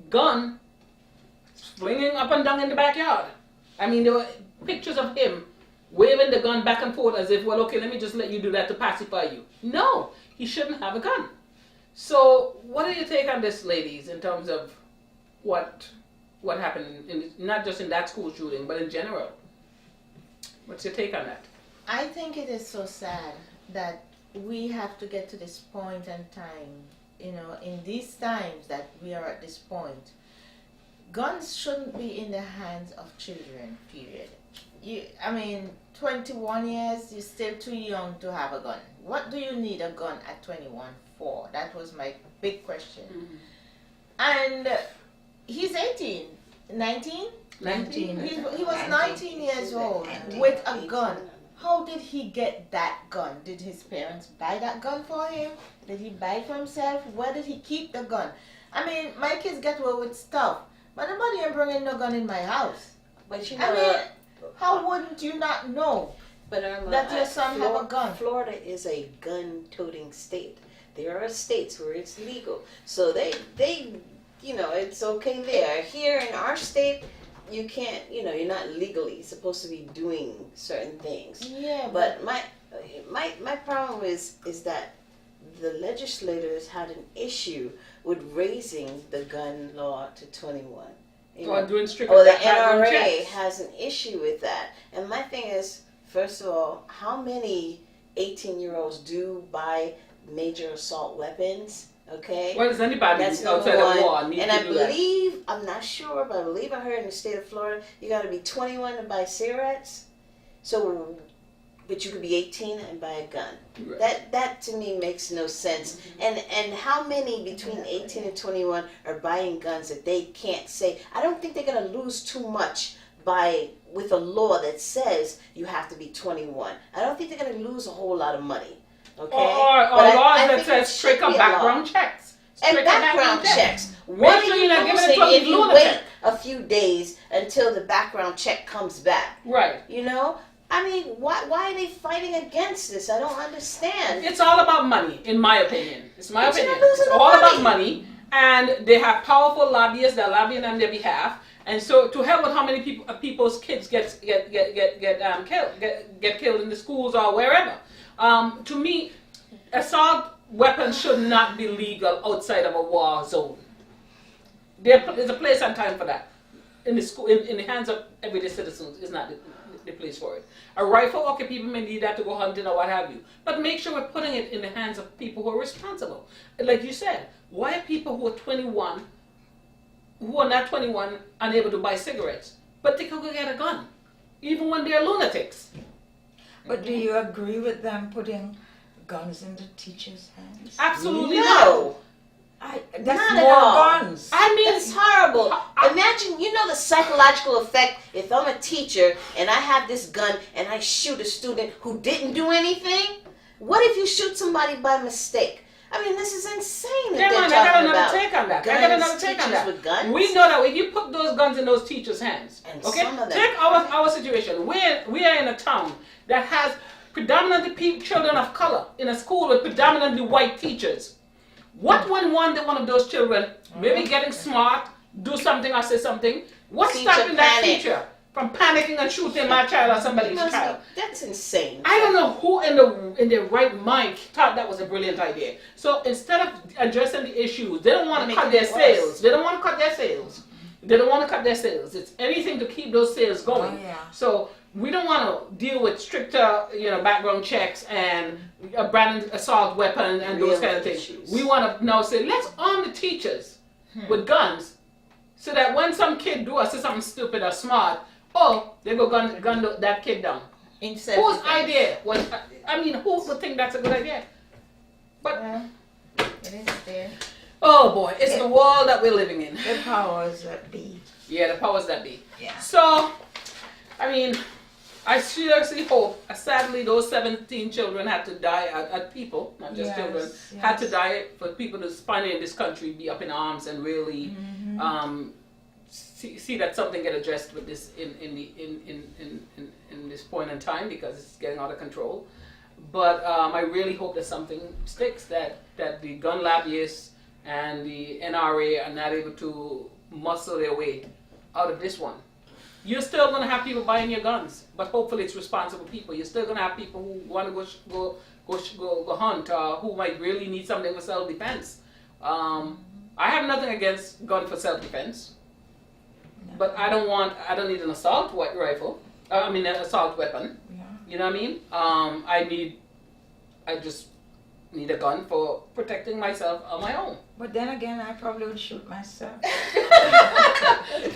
Speaker 1: gun flinging up and down in the backyard. I mean, there were pictures of him waving the gun back and forth as if, well, okay, let me just let you do that to pacify you. No, he shouldn't have a gun. So what do you take on this, ladies, in terms of what happened, not just in that school shooting, but in general? What's your take on that?
Speaker 5: I think it is so sad that we have to get to this point in time, you know, in these times that we are at this point. Guns shouldn't be in the hands of children, period. 21 years, you're still too young to have a gun. What do you need a gun at 21 for? That was my big question. And he's 18, 19?
Speaker 3: 19.
Speaker 5: He was 19 years old with a gun. How did he get that gun? Did his parents buy that gun for him? Did he buy it for himself? Where did he keep the gun? I mean, my kids get away with stuff, but nobody ain't bringing no gun in my house.
Speaker 2: But you
Speaker 5: I
Speaker 2: know,
Speaker 5: mean, how wouldn't you not know
Speaker 2: but Irma,
Speaker 5: that your son have a gun?
Speaker 2: Florida is a gun-toting state. There are states where it's legal, so they, you know, it's okay there. Here in our state, you can't, you know, you're not legally supposed to be doing certain things.
Speaker 5: Yeah,
Speaker 2: But my problem is that the legislators had an issue with raising the gun law to 21.
Speaker 1: Or doing strict
Speaker 2: Or the
Speaker 1: background
Speaker 2: NRA
Speaker 1: checks.
Speaker 2: has an issue with that. And my thing is, first of all, how many 18-year-olds do buy major assault weapons? Okay?
Speaker 1: Why does anybody
Speaker 2: That's
Speaker 1: outside
Speaker 2: number
Speaker 1: of
Speaker 2: one.
Speaker 1: law need
Speaker 2: And
Speaker 1: to
Speaker 2: I
Speaker 1: do that?
Speaker 2: believe, I'm not sure, but I believe I heard in the state of Florida, you got to be 21 to buy cigarettes. So, but you could be 18 and buy a gun.
Speaker 1: Right.
Speaker 2: That to me makes no sense. And how many between 18 and 21 are buying guns that they can't say? I don't think they're going to lose too much with a law that says you have to be 21. I don't think they're going to lose a whole lot of money. Okay?
Speaker 1: Or
Speaker 2: But
Speaker 1: laws
Speaker 2: I
Speaker 1: that
Speaker 2: think
Speaker 1: says
Speaker 2: it should
Speaker 1: stricter
Speaker 2: be a law.
Speaker 1: background checks.
Speaker 2: And
Speaker 1: Stricter
Speaker 2: background checks. What
Speaker 1: Make
Speaker 2: are
Speaker 1: sure
Speaker 2: you
Speaker 1: you're not giving it
Speaker 2: losing
Speaker 1: to a
Speaker 2: if you
Speaker 1: lunatic.
Speaker 2: wait? a few days until the background check comes back.
Speaker 1: Right.
Speaker 2: You know, I mean, why are they fighting against this? I don't understand.
Speaker 1: It's all about money, in my opinion. It's my
Speaker 2: But you're
Speaker 1: opinion.
Speaker 2: not losing
Speaker 1: It's
Speaker 2: no
Speaker 1: all
Speaker 2: money.
Speaker 1: about money, and they have powerful lobbyists that are lobbying on their behalf. And so, to hell with how many people's kids get killed in the schools or wherever. To me, assault weapons should not be legal outside of a war zone. There's a place and time for that. In the school, in the hands of everyday citizens, is not the place for it. A rifle, okay, people may need that to go hunting or what have you, but make sure we're putting it in the hands of people who are responsible. Like you said, why are people who are 21, who are not 21, unable to buy cigarettes, but they can go get a gun, even when they're lunatics?
Speaker 3: But do you agree with them putting guns in the teachers' hands?
Speaker 1: Absolutely
Speaker 2: No.
Speaker 1: not.
Speaker 3: That's
Speaker 2: Not at
Speaker 3: more
Speaker 2: all.
Speaker 3: guns.
Speaker 1: I mean,
Speaker 2: That's horrible. Imagine, you know, the psychological effect. If I'm a teacher and I have this gun and I shoot a student who didn't do anything, what if you shoot somebody by mistake? I mean, this is insane that
Speaker 1: yeah,
Speaker 2: they're
Speaker 1: man, I
Speaker 2: talking
Speaker 1: got another
Speaker 2: about
Speaker 1: take on that. I
Speaker 2: guns,
Speaker 1: got another take on
Speaker 2: teachers
Speaker 1: that.
Speaker 2: with guns.
Speaker 1: We know that if you put those guns in those teachers' hands,
Speaker 2: And
Speaker 1: okay?
Speaker 2: some of them-
Speaker 1: Take our situation. We are in a town that has predominantly children of color in a school with predominantly white teachers. What when one of those children, maybe getting smart, do something or say something, what's
Speaker 2: Teacher
Speaker 1: stopping that
Speaker 2: panic.
Speaker 1: teacher from panicking and shooting my child or somebody's
Speaker 2: Must be-
Speaker 1: child?
Speaker 2: That's insane.
Speaker 1: I don't know who in their right mind thought that was a brilliant idea. So instead of addressing the issues, they don't want to
Speaker 5: Making
Speaker 1: cut their
Speaker 5: it worse.
Speaker 1: sales. They don't want to cut their sales. They don't want to cut their sales. It's anything to keep those sales going.
Speaker 3: Oh, yeah.
Speaker 1: So we don't want to deal with stricter, background checks and a brand assault weapon and those
Speaker 2: Real
Speaker 1: kind of things.
Speaker 2: issues.
Speaker 1: We want to now say, let's arm the teachers with guns, so that when some kid do or say something stupid or smart, they go gun that kid down.
Speaker 5: In
Speaker 1: Whose
Speaker 5: self-defense.
Speaker 1: idea was? I mean, who would think that's a good idea? But
Speaker 5: Well, it is there.
Speaker 1: oh boy, it's the world that we're living in.
Speaker 3: The powers that be.
Speaker 1: Yeah, the powers that be.
Speaker 3: Yeah.
Speaker 1: So, I mean, I seriously hope. Sadly, those 17 children had to die. People, not just
Speaker 3: Yes,
Speaker 1: children,
Speaker 3: yes.
Speaker 1: had to die for people to finally in this country be up in arms and really see that something get addressed with this in this point in time, because it's getting out of control. But I really hope that something sticks, that the gun lobbyists and the NRA are not able to muscle their way out of this one. You're still going to have people buying your guns, but hopefully it's responsible people. You're still going to have people who want to go hunt, who might really need something for self-defense. I have nothing against gun for self-defense, but I don't need an assault rifle. An assault weapon.
Speaker 3: Yeah.
Speaker 1: You know what I mean? I just need a gun for protecting myself on my own.
Speaker 3: But then again, I probably would shoot myself.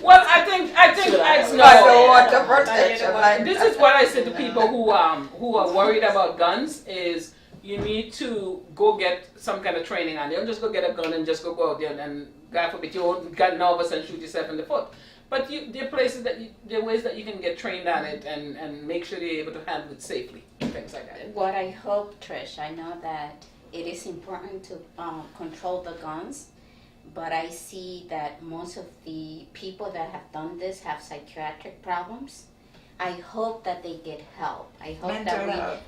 Speaker 1: Well, I think
Speaker 3: I don't want the protection like
Speaker 1: This is what I say to people who are worried about guns is you need to go get some kind of training on. You don't just go get a gun and just go out there and God forbid you won't get nervous and shoot yourself in the foot. But there are ways that you can get trained on it and make sure you're able to handle it safely, things like that.
Speaker 4: What I hope, Trish, I know that it is important to control the guns, but I see that most of the people that have done this have psychiatric problems. I hope that they get help. I hope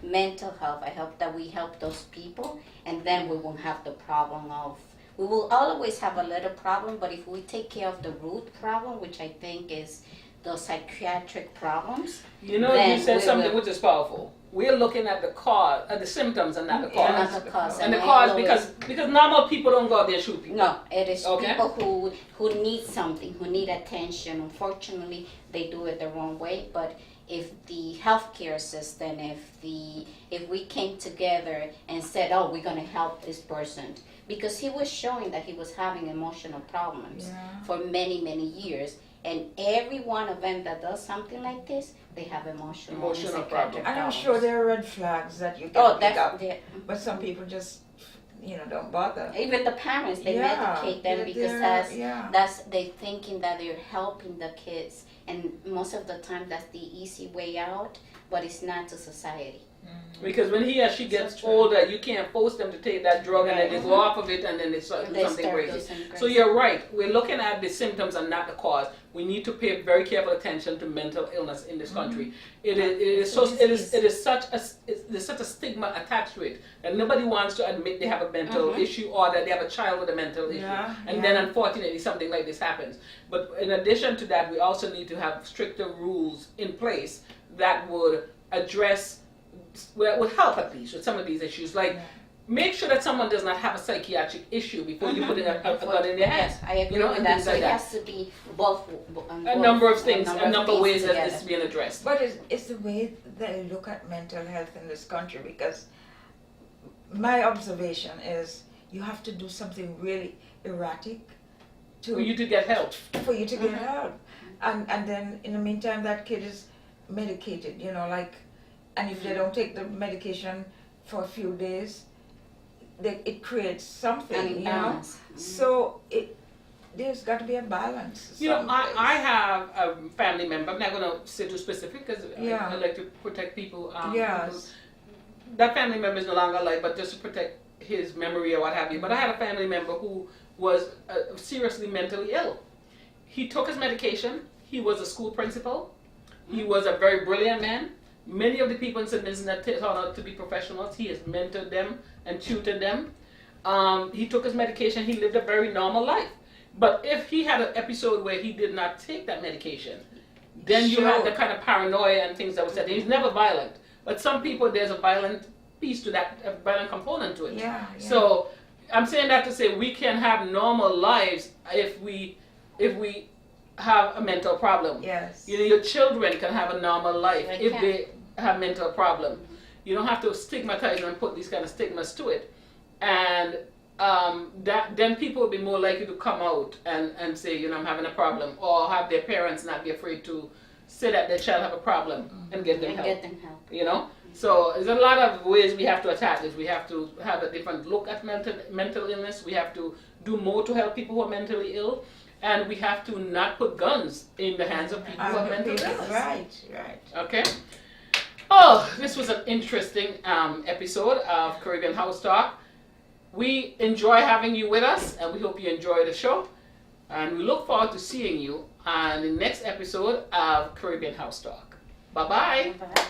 Speaker 4: mental health. I hope that we help those people, and then we won't have the problem of. We will always have a little problem, but if we take care of the root problem, which I think is the psychiatric problems,
Speaker 1: You
Speaker 4: then
Speaker 1: said
Speaker 4: we
Speaker 1: something
Speaker 4: will-
Speaker 1: which is powerful. We're looking at the cause, at the symptoms and not the cause.
Speaker 4: not the cause.
Speaker 1: And the
Speaker 4: I
Speaker 1: cause
Speaker 4: always-
Speaker 1: because normal people don't go out there and shoot people.
Speaker 4: No, it is
Speaker 1: Okay.
Speaker 4: people who need something, who need attention. Unfortunately, they do it the wrong way. But if the healthcare system, if we came together and said, "Oh, we're gonna help this person," because he was showing that he was having emotional problems for many years, and every one of them that does something like this, they have emotional and psychiatric
Speaker 1: problem.
Speaker 3: And I'm sure there are red flags that you can
Speaker 4: Oh,
Speaker 3: pick up.
Speaker 4: that's
Speaker 3: But some people just, don't bother.
Speaker 4: even the parents, they
Speaker 3: Yeah,
Speaker 4: medicate them because
Speaker 3: they're-
Speaker 4: that's they thinking that they're helping the kids, and most of the time that's the easy way out, but it's not to society.
Speaker 1: Because when he or she gets
Speaker 2: So true.
Speaker 1: older, you can't force them to take that drug and then they
Speaker 3: Right.
Speaker 1: go off of it and then they start doing
Speaker 4: They
Speaker 1: something
Speaker 4: start
Speaker 1: crazy.
Speaker 4: doing something
Speaker 1: So
Speaker 4: crazy.
Speaker 1: you're right. We're looking at the symptoms and not the cause. We need to pay very careful attention to mental illness in this country. There's such a stigma attached to it that nobody wants to admit they have a mental issue or that they have a child with a mental issue.
Speaker 3: Yeah,
Speaker 1: And
Speaker 3: yeah.
Speaker 1: then unfortunately something like this happens. But in addition to that, we also need to have stricter rules in place that would address, well, would help at least with some of these issues. Like, make sure that someone does not have a psychiatric issue before you put in a gun in their head.
Speaker 4: Yes, I agree
Speaker 1: You know,
Speaker 4: with
Speaker 1: and
Speaker 4: that.
Speaker 1: things
Speaker 4: So
Speaker 1: like
Speaker 4: it
Speaker 1: that.
Speaker 4: has to be both.
Speaker 1: A number of things, a number of ways that
Speaker 4: together.
Speaker 1: this is being addressed.
Speaker 3: But it's the way they look at mental health in this country, because my observation is you have to do something really erratic
Speaker 1: For you to get help.
Speaker 3: for you to get help. And then in the meantime that kid is medicated, you know, like, and if they don't take the medication for a few days, it creates something,
Speaker 4: An
Speaker 3: you know.
Speaker 4: imbalance.
Speaker 3: So there's got to be a balance.
Speaker 1: You know,
Speaker 3: someplace.
Speaker 1: I have a family member. I'm not going to say too specific because
Speaker 3: Yeah.
Speaker 1: I like to protect people. people.
Speaker 3: Yes.
Speaker 1: That family member is no longer alive, but just to protect his memory or what have you. But I had a family member who was seriously mentally ill. He took his medication. He was a school principal. He was a very brilliant man. Many of the people in St. Vincent that turned out to be professionals, he has mentored them and tutored them. He took his medication. He lived a very normal life. But if he had an episode where he did not take that medication, then you had the kind of paranoia and things that was said. He's never violent. But some people, there's a violent piece to that, a violent component to it.
Speaker 3: Yeah, yeah.
Speaker 1: So I'm saying that to say we can have normal lives if we have a mental problem.
Speaker 3: Yes.
Speaker 1: You know, your children can have a normal life
Speaker 4: They
Speaker 1: if
Speaker 4: can.
Speaker 1: they have mental problem. You don't have to stigmatize them and put these kind of stigmas to it. And that then people will be more likely to come out and say, you know, I'm having a problem, or have their parents not be afraid to say that their child have a problem and get them
Speaker 4: And
Speaker 1: help.
Speaker 4: get them help.
Speaker 1: You know, so there's a lot of ways we have to attack this. We have to have a different look at mental illness. We have to do more to help people who are mentally ill, and we have to not put guns in the hands of people who have mental illness.
Speaker 3: Right.
Speaker 1: Okay. Oh, this was an interesting episode of Caribbean House Talk. We enjoy having you with us, and we hope you enjoy the show. And we look forward to seeing you on the next episode of Caribbean House Talk. Bye-bye.
Speaker 4: Bye.